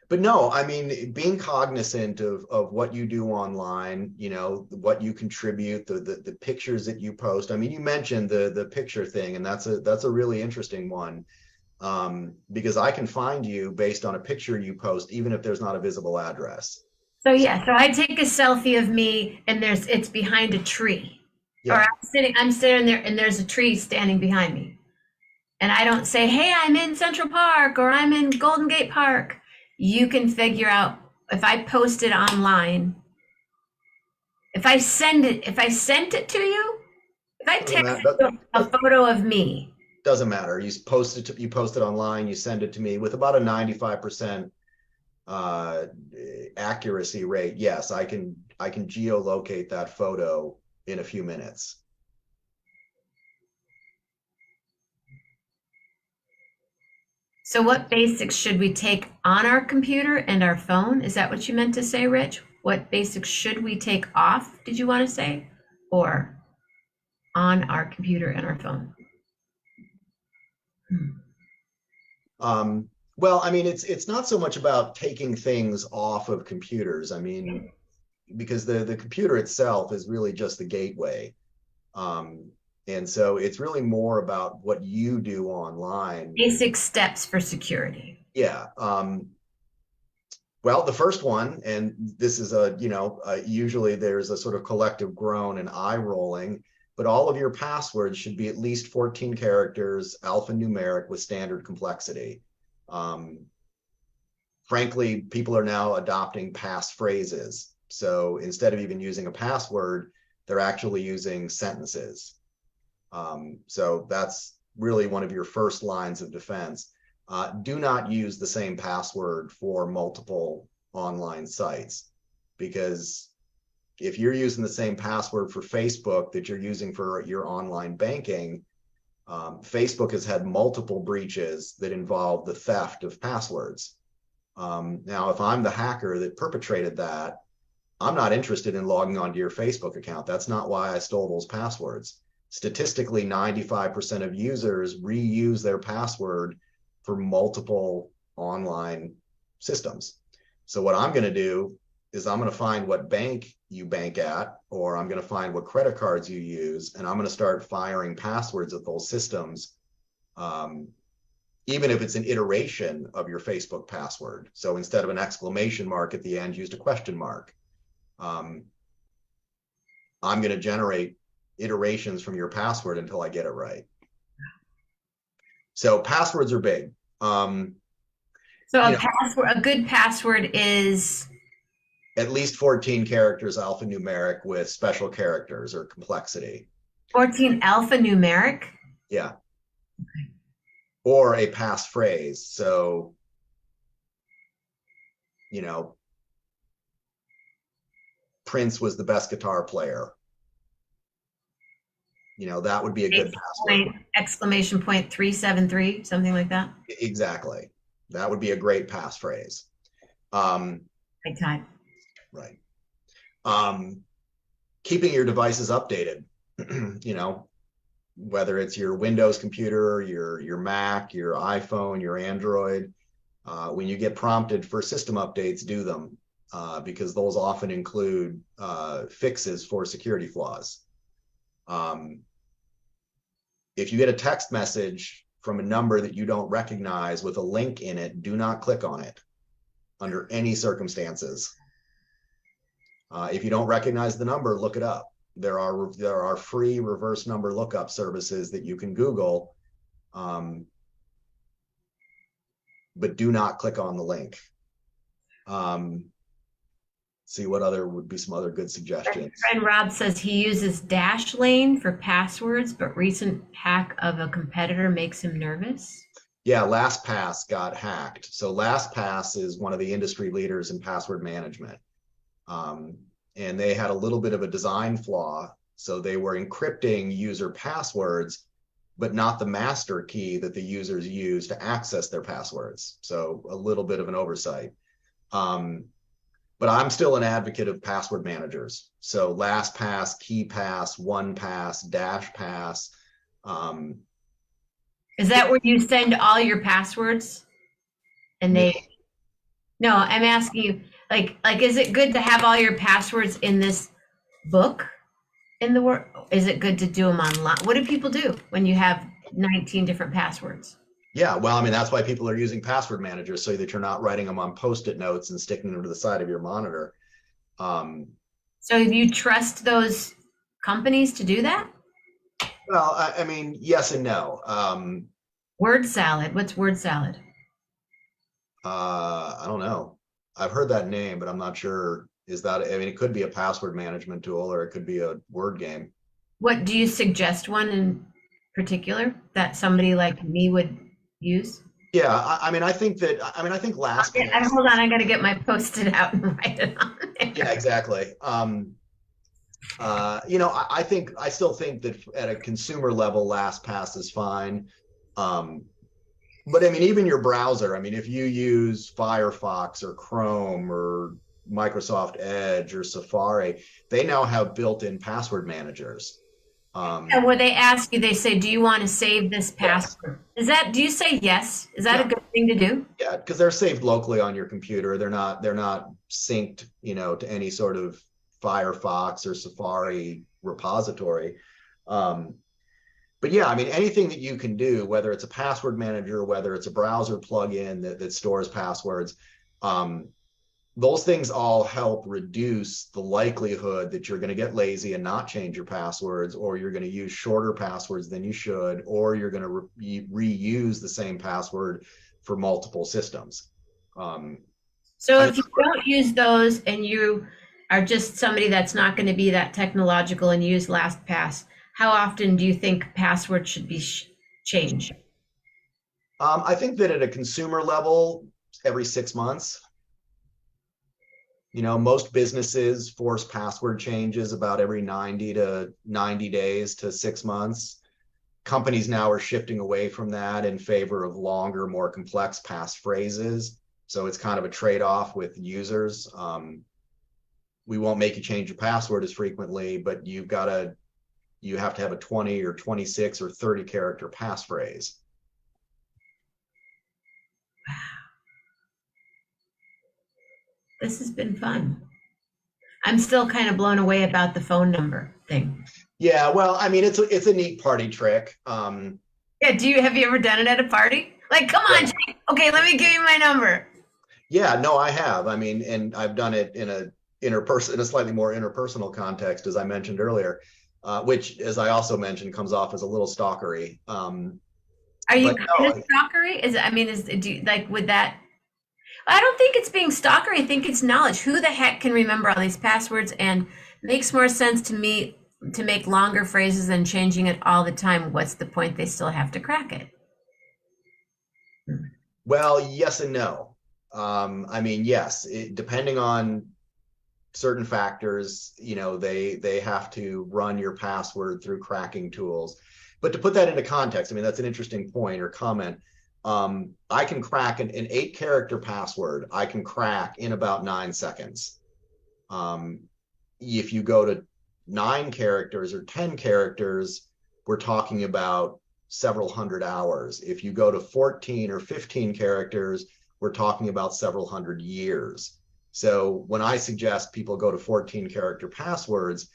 But no, I mean, being cognizant of what you do online, what you contribute, the pictures that you post. I mean, you mentioned the picture thing, and that's a really interesting one, because I can find you based on a picture you post, even if there's not a visible address. So I take a selfie of me, and it's behind a tree, or I'm sitting there, and there's a tree standing behind me, and I don't say, "Hey, I'm in Central Park," or "I'm in Golden Gate Park." You can figure out if I post it online, if I sent it to you, if I text a photo of me. Doesn't matter. You post it online, you send it to me with about a 95% accuracy rate. Yes, I can geolocate that photo in a few minutes. So what basics should we take on our computer and our phone? Is that what you meant to say, Rich? What basics should we take off, did you want to say? Or on our computer and our phone? Well, I mean, it's not so much about taking things off of computers. I mean, because the computer itself is really just the gateway. And so it's really more about what you do online. Basic steps for security. Yeah. Well, the first one, and this is usually there's a sort of collective groan and eye rolling, but all of your passwords should be at least 14 characters, alphanumeric with standard complexity. Frankly, people are now adopting passphrases. So instead of even using a password, they're actually using sentences. So that's really one of your first lines of defense. Do not use the same password for multiple online sites, because if you're using the same password for Facebook that you're using for your online banking, Facebook has had multiple breaches that involve the theft of passwords. Now, if I'm the hacker that perpetrated that, I'm not interested in logging onto your Facebook account. That's not why I stole those passwords. Statistically, 95% of users reuse their password for multiple online systems. So what I'm going to do is I'm going to find what bank you bank at, or I'm going to find what credit cards you use, and I'm going to start firing passwords at those systems, even if it's an iteration of your Facebook password. So instead of an exclamation mark at the end, used a question mark. I'm going to generate iterations from your password until I get it right. So passwords are big. So a good password is at least 14 characters alphanumeric with special characters or complexity. 14 alphanumeric? Yeah. Okay. Or a passphrase. So, Prince was the best guitar player. That would be a good password. Exclamation point 373, something like that. Exactly. That would be a great passphrase. Right time. Right. Keeping your devices updated, whether it's your Windows computer, your Mac, your iPhone, your Android, when you get prompted for system updates, do them, because those often include fixes for security flaws. If you get a text message from a number that you don't recognize with a link in it, do not click on it under any circumstances. If you don't recognize the number, look it up. There are free reverse number lookup services that you can Google, but do not click on the link. See what other would be some other good suggestions. My friend Rob says he uses Dashlane for passwords, but recent hack of a competitor makes him nervous. Yeah, LastPass got hacked. So LastPass is one of the industry leaders in password management. And they had a little bit of a design flaw. So they were encrypting user passwords, but not the master key that the users use to access their passwords. So a little bit of an oversight. But I'm still an advocate of password managers. So LastPass, KeyPass, OnePass, DashPass. Is that where you send all your passwords? And no, I'm asking you, like, is it good to have all your passwords in this book in the world? Is it good to do them online? What do people do when you have 19 different passwords? Yeah, well, I mean, that's why people are using password managers, so that you're not writing them on Post-it notes and sticking them to the side of your monitor. So you trust those companies to do that? Well, I mean, yes and no. Word salad. What's word salad? I don't know. I've heard that name, but I'm not sure. I mean, it could be a password management tool, or it could be a word game. What do you suggest one in particular that somebody like me would use? Yeah, I mean, I think LastPass. Hold on, I got to get my Post-it out and write it on there. Yeah, exactly. I still think that at a consumer level, LastPass is fine. But I mean, even your browser, I mean, if you use Firefox or Chrome or Microsoft Edge or Safari, they now have built-in password managers. And where they ask you, they say, do you want to save this password? Yes. Do you say yes? Is that a good thing to do? Yeah, because they're saved locally on your computer. They're not synced, to any sort of Firefox or Safari repository. But yeah, I mean, anything that you can do, whether it's a password manager, whether it's a browser plugin that stores passwords, those things all help reduce the likelihood that you're going to get lazy and not change your passwords, or you're going to use shorter passwords than you should, or you're going to reuse the same password for multiple systems. So if you don't use those and you are just somebody that's not going to be that technological and use LastPass, how often do you think passwords should be changed? I think that at a consumer level, every 6 months. Most businesses force password changes about every 90 days to 6 months. Companies now are shifting away from that in favor of longer, more complex passphrases. So it's kind of a trade-off with users. We won't make you change your password as frequently, but you have to have a 20 or 26 or 30 character passphrase. This has been fun. I'm still kind of blown away about the phone number thing. Yeah, well, I mean, it's a neat party trick. Yeah, have you ever done it at a party? Like, come on, Jake. Okay, let me give you my number. Yeah, no, I have. I mean, and I've done it in a slightly more interpersonal context, as I mentioned earlier, which, as I also mentioned, comes off as a little stalkery. Are you kind of stalkery? Would that? I don't think it's being stalkery. I think it's knowledge. Who the heck can remember all these passwords? And makes more sense to me to make longer phrases than changing it all the time. What's the point? They still have to crack it. Well, yes and no. I mean, yes, depending on certain factors, they have to run your password through cracking tools. But to put that into context, I mean, that's an interesting point or comment. I can crack an 8-character password. I can crack in about 9 seconds. If you go to 9 characters or 10 characters, we're talking about several hundred hours. If you go to 14 or 15 characters, we're talking about several hundred years. So when I suggest people go to 14-character passwords,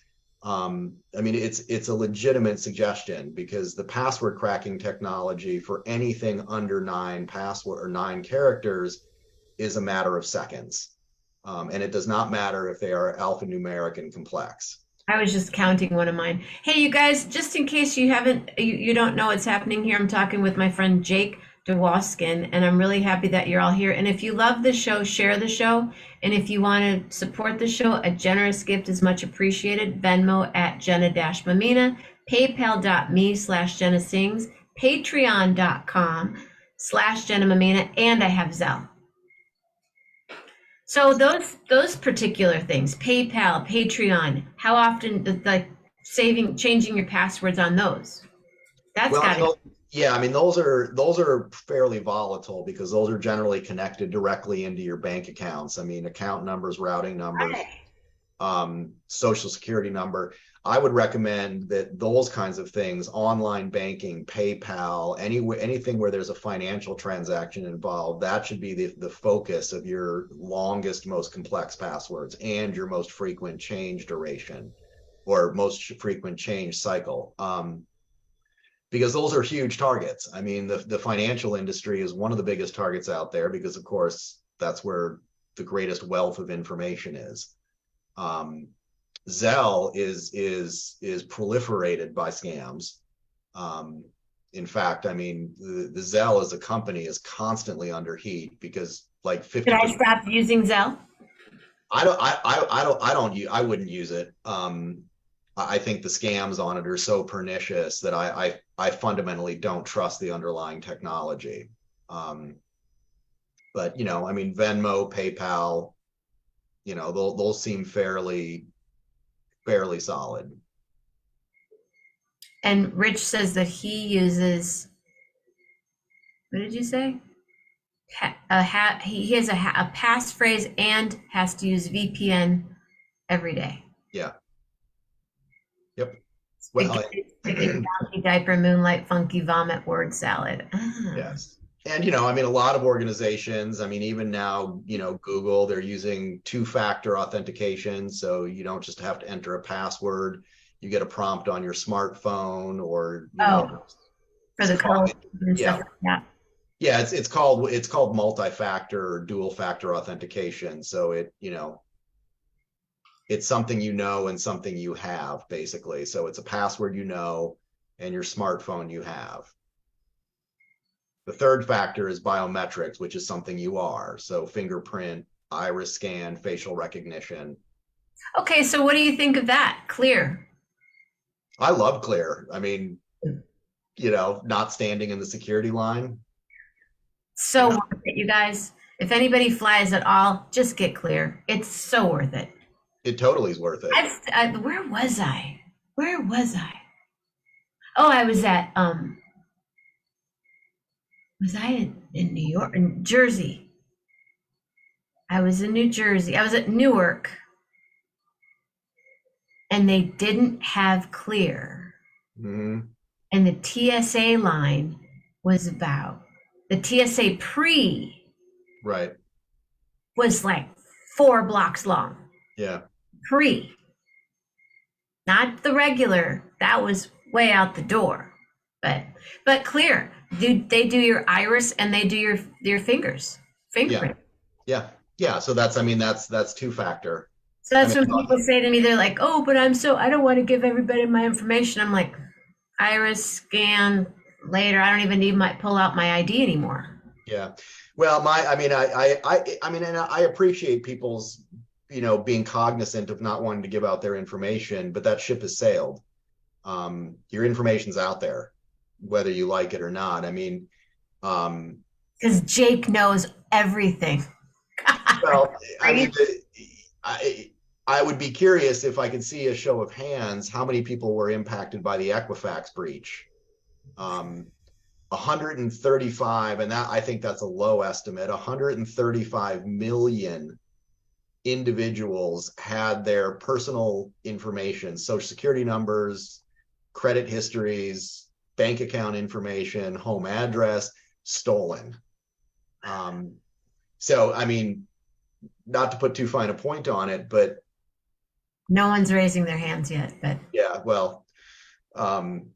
I mean, it's a legitimate suggestion, because the password cracking technology for anything under 9 characters is a matter of seconds. And it does not matter if they are alphanumeric and complex. I was just counting one of mine. Hey, you guys, just in case you don't know what's happening here, I'm talking with my friend Jake DeWoskin, and I'm really happy that you're all here. And if you love the show, share the show. And if you want to support the show, a generous gift is much appreciated. Venmo at Jenna-Mammina, paypal.me/Jenna Sings, patreon.com/Jenna Mammina, and I have Zelle. So those particular things, PayPal, Patreon, how often, changing your passwords on those? That's got to. Yeah, I mean, those are fairly volatile, because those are generally connected directly into your bank accounts. I mean, account numbers, routing numbers, social security number. I would recommend that those kinds of things, online banking, PayPal, anything where there's a financial transaction involved, that should be the focus of your longest, most complex passwords and your most frequent change duration or most frequent change cycle. Because those are huge targets. I mean, the financial industry is one of the biggest targets out there, because, of course, that's where the greatest wealth of information is. Zelle is proliferated by scams. In fact, I mean, the Zelle as a company is constantly under heat, because like 50%. Should I stop using Zelle? I wouldn't use it. I think the scams on it are so pernicious that I fundamentally don't trust the underlying technology. But, I mean, Venmo, PayPal, those seem fairly solid. And Rich says that he uses, what did you say? He has a passphrase and has to use VPN every day. Yeah. Yep. Well, diaper, moonlight, funky, vomit, word salad. Yes. And, I mean, a lot of organizations, I mean, even now, Google, they're using 2-factor authentication. So you don't just have to enter a password. You get a prompt on your smartphone, or, for the code and stuff like that. Yeah, it's called multi-factor or dual factor authentication. So it's something you know and something you have, basically. So it's a password you know and your smartphone you have. The third factor is biometrics, which is something you are. So fingerprint, iris scan, facial recognition. Okay, so what do you think of that? Clear. I love Clear. I mean, not standing in the security line. So worth it, you guys. If anybody flies at all, just get Clear. It's so worth it. It totally is worth it. Where was I? Where was I? Oh, I was at was I in New York, in Jersey? I was in New Jersey. I was at Newark, and they didn't have Clear. Mhm. And the TSA line was about the TSA pre Right. was like 4 blocks long. Yeah. Pre, not the regular. That was way out the door. But Clear. They do your iris and they do your fingers, fingerprint. Yeah. Yeah. So that's two factor. So that's I when mean, people say to me, they're like, "Oh, but I don't want to give everybody my information." I'm like, iris scan later. I don't even need my pull out my ID anymore. yeah. Well, and I appreciate people's, being cognizant of not wanting to give out their information, but that ship has sailed. Your information's out there, whether you like it or not. I mean, Because Jake knows everything. well, I mean, Right? I would be curious if I could see a show of hands, how many people were impacted by the Equifax breach. 135, and that I think that's a low estimate. 135 million individuals had their personal information, social security numbers, credit histories, bank account information, home address stolen. So, I mean, not to put too fine a point on it, but No one's raising their hands yet, but yeah, well, um,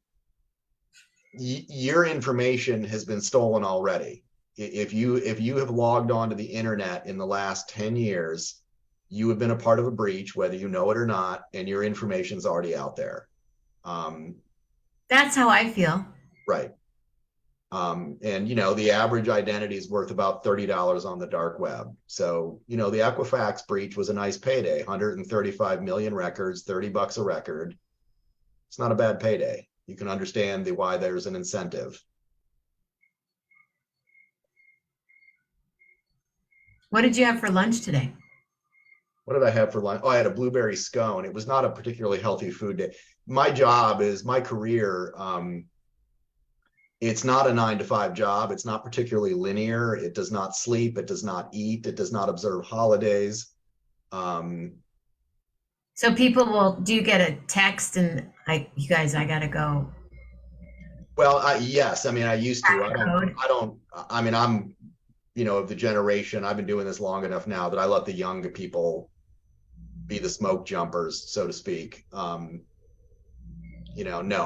your information has been stolen already. If you have logged onto the internet in the last 10 years, you have been a part of a breach, whether you know it or not, and your information's already out there. that's how I feel. Right. And the average identity is worth about $30 on the dark web. So, the Equifax breach was a nice payday, 135 million records, $30 a record. It's not a bad payday. You can understand why there's an incentive. What did you have for lunch today? What did I have for lunch? Oh, I had a blueberry scone. It was not a particularly healthy food day. My career. It's not a 9 to 5 job. It's not particularly linear. It does not sleep. It does not eat. It does not observe holidays. So do you get a text and like, you guys, I gotta go. Well, yes. I mean, I used to. Code. I mean, I'm, of the generation. I've been doing this long enough now that I let the younger people be the smoke jumpers, so to speak. No.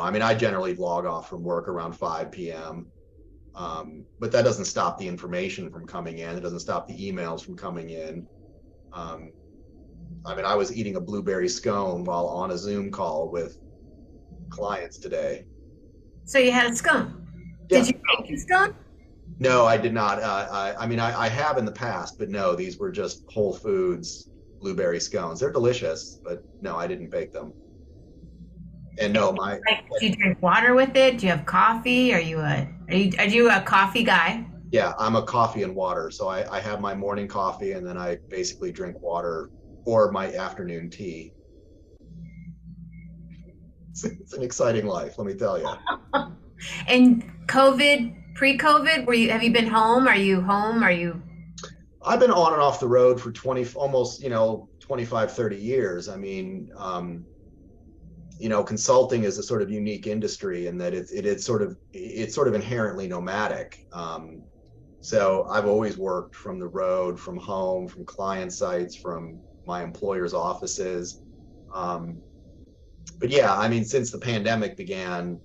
I mean, I generally log off from work around 5 p.m. But that doesn't stop the information from coming in. It doesn't stop the emails from coming in. I mean, I was eating a blueberry scone while on a Zoom call with clients today. So you had a scone. Yeah. Did you make the scone? No, I did not. I have in the past, but no, these were just Whole Foods blueberry scones. They're delicious, but no, I didn't bake them. And no, Do you drink water with it? Do you have coffee? Are you a coffee guy? yeah, I'm a coffee and water. So I have my morning coffee and then I basically drink water or my afternoon tea. It's an exciting life, let me tell you. And pre-COVID, have you been home? Are you home? I've been on and off the road for almost 25, 30 years. I mean, consulting is a sort of unique industry in that it's sort of inherently nomadic. So I've always worked from the road, from home, from client sites, from my employer's offices. But yeah, I mean, since the pandemic began,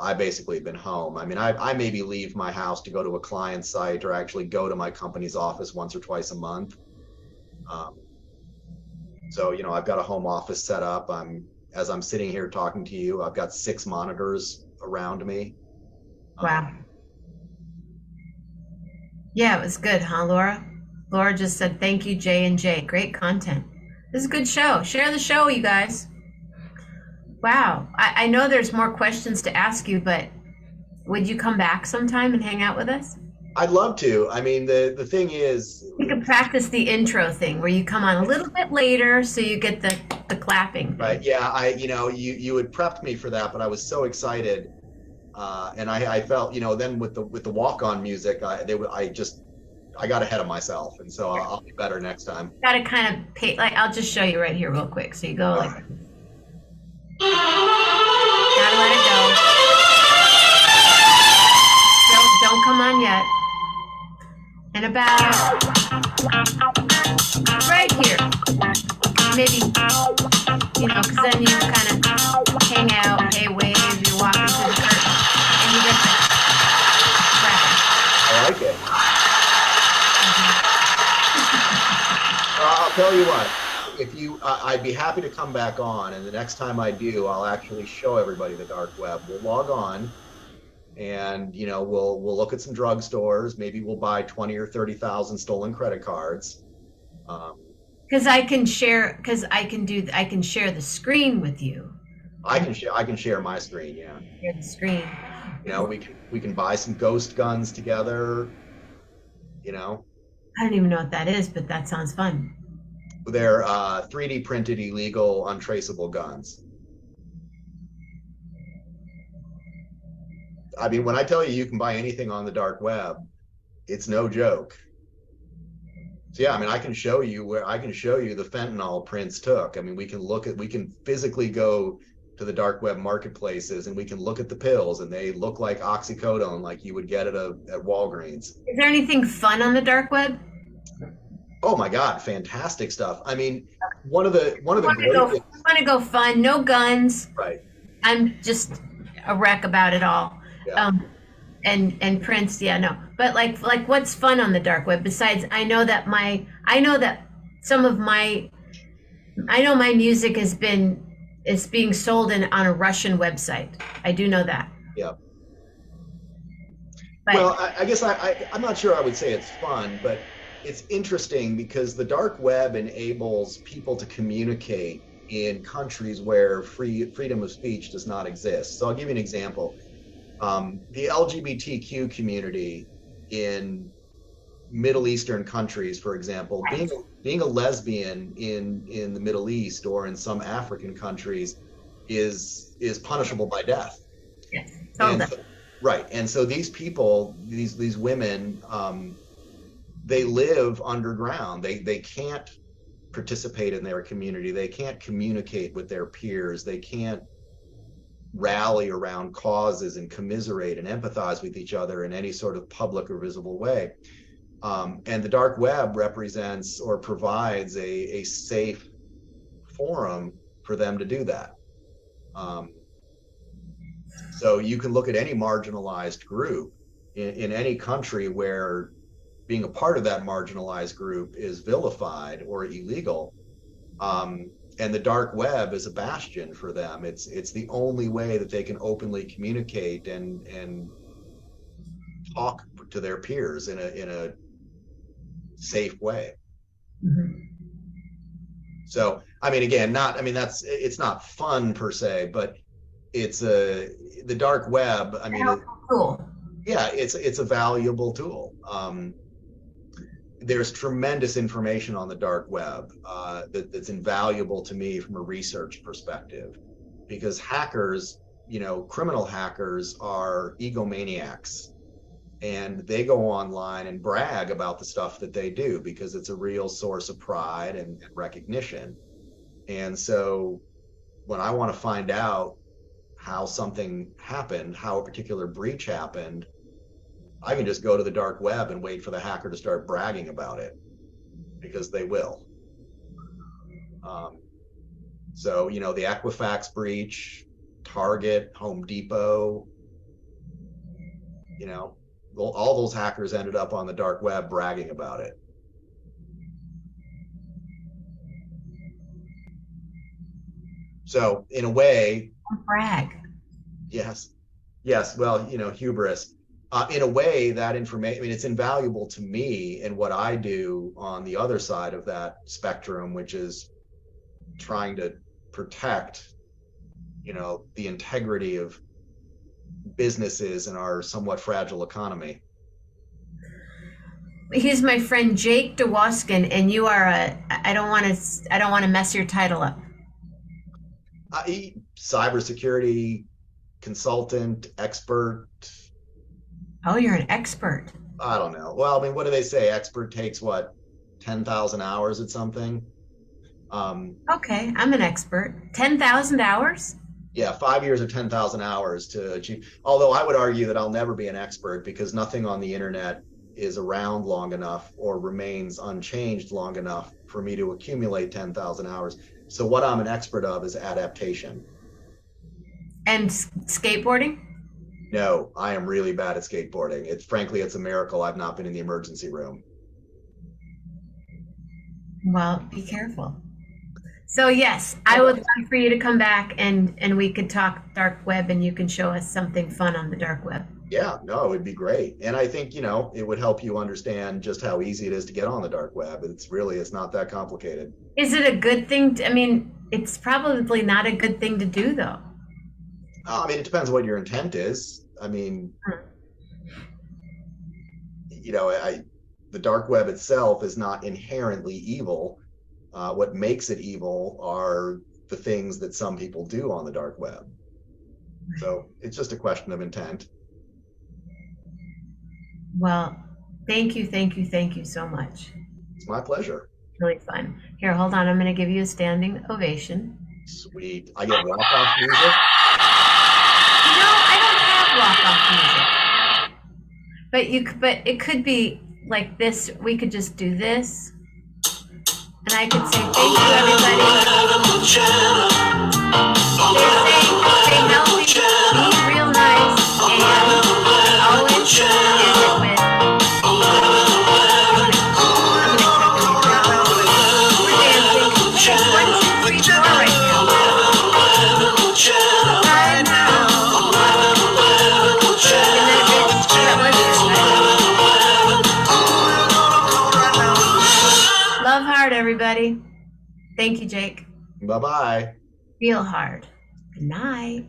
I basically been home. I mean, I maybe leave my house to go to a client site or actually go to my company's office once or twice a month. Um, so, I've got a home office set up. As I'm sitting here talking to you, I've got 6 monitors around me. Wow. Yeah, it was good, huh, Laura? Laura just said, thank you, J and J. Great content. This is a good show. Share the show, you guys. Wow. I know there's more questions to ask you, but would you come back sometime and hang out with us? I'd love to. I mean, the thing is, We could practice the intro thing where you come on a little bit later so you get the clapping right? thing. Yeah, you had prepped me for that, but I was so excited, and I felt, then with the walk-on music, I got ahead of myself, and so I'll be better next time. Got to kind of pay, like, I'll just show you right here real quick. So you go like, Right. gotta let it go. Don't come on yet. And about right here, maybe, because then you kind of hang out, hey, wave, you're walking through the curtain, and you get the clapping. I like it. I'll tell you what. I'd be happy to come back on, and the next time I do, I'll actually show everybody the dark web. We'll log on, and we'll look at some drugstores. Maybe we'll buy 20 or 30,000 stolen credit cards. Because I can share the screen with you. I can share my screen. Yeah. Share the screen. We can buy some ghost guns together. I don't even know what that is, but that sounds fun. They're 3D printed, illegal, untraceable guns. I mean, when I tell you can buy anything on the dark web, it's no joke. So yeah, I mean, I can show you the fentanyl Prince took. I mean, we can physically go to the dark web marketplaces and we can look at the pills, and they look like oxycodone, like you would get at Walgreens. Is there anything fun on the dark web? Oh my God, fantastic stuff. I mean, one of the great things, I want to go fun, no guns. right? I'm just a wreck about it all. Yeah. And Prince, yeah, no. But like what's fun on the dark web besides I know my music is being sold on a Russian website. I do know that. Yeah. But, well, I guess I'm not sure I would say it's fun, but it's interesting because the dark web enables people to communicate in countries where freedom of speech does not exist. So I'll give you an example. The LGBTQ community in Middle Eastern countries, for example, being a lesbian in the Middle East or in some African countries is punishable by death. yes, Right. And so these people, these women, they live underground. They can't participate in their community. They can't communicate with their peers. They can't rally around causes and commiserate and empathize with each other in any sort of public or visible way. And the dark web represents or provides a safe forum for them to do that. So you can look at any marginalized group in any country where being a part of that marginalized group is vilified or illegal. And the dark web is a bastion for them. It's the only way that they can openly communicate and talk to their peers in a safe way. Mm-hmm. So, I mean, again, it's not fun per se, but it's the dark web. I mean, cool. Yeah, it's a valuable tool. There's tremendous information on the dark web that's invaluable to me from a research perspective, because hackers, criminal hackers are egomaniacs, and they go online and brag about the stuff that they do because it's a real source of pride and recognition. And so when I want to find out how something happened, how a particular breach happened, I can just go to the dark web and wait for the hacker to start bragging about it, because they will. So, the Equifax breach, Target, Home Depot. You know, all those hackers ended up on the dark web bragging about it. So in a way, Brag. yes, yes. Well, you know, hubris. In a way, that information, I mean, it's invaluable to me in what I do on the other side of that spectrum, which is trying to protect, you know, the integrity of businesses in our somewhat fragile economy. He's my friend Jake DeWoskin, and you are I don't want to mess your title up. Cybersecurity consultant, expert. Oh, you're an expert. I don't know. Well, I mean, what do they say? Expert takes what, 10,000 hours at something? Okay, I'm an expert. 10,000 hours? Yeah, 5 years of 10,000 hours to achieve. Although I would argue that I'll never be an expert because nothing on the internet is around long enough or remains unchanged long enough for me to accumulate 10,000 hours. So what I'm an expert of is adaptation. And skateboarding? No, I am really bad at skateboarding. Frankly, it's a miracle I've not been in the emergency room. Well, be careful. So yes, I would love for you to come back and we could talk dark web and you can show us something fun on the dark web. Yeah, no, it would be great. And I think, you know, it would help you understand just how easy it is to get on the dark web. It's not that complicated. Is it a good thing? I mean, it's probably not a good thing to do though. I mean, it depends what your intent is. I mean, you know, the dark web itself is not inherently evil. What makes it evil are the things that some people do on the dark web. So it's just a question of intent. Well, thank you so much. It's my pleasure. Really fun. Here, hold on. I'm going to give you a standing ovation. Sweet. I get walk-off music? No, I don't have walk-off music. But it could be like this. We could just do this. And I could say, thank you, everybody. Stay safe, stay healthy, be real nice, and always end it with, I'm gonna we're dancing. It's 1, 2, 3, 4 right now. Right now. And then it's love hard, everybody. Thank you, Jake. Bye-bye. Feel hard. Good night.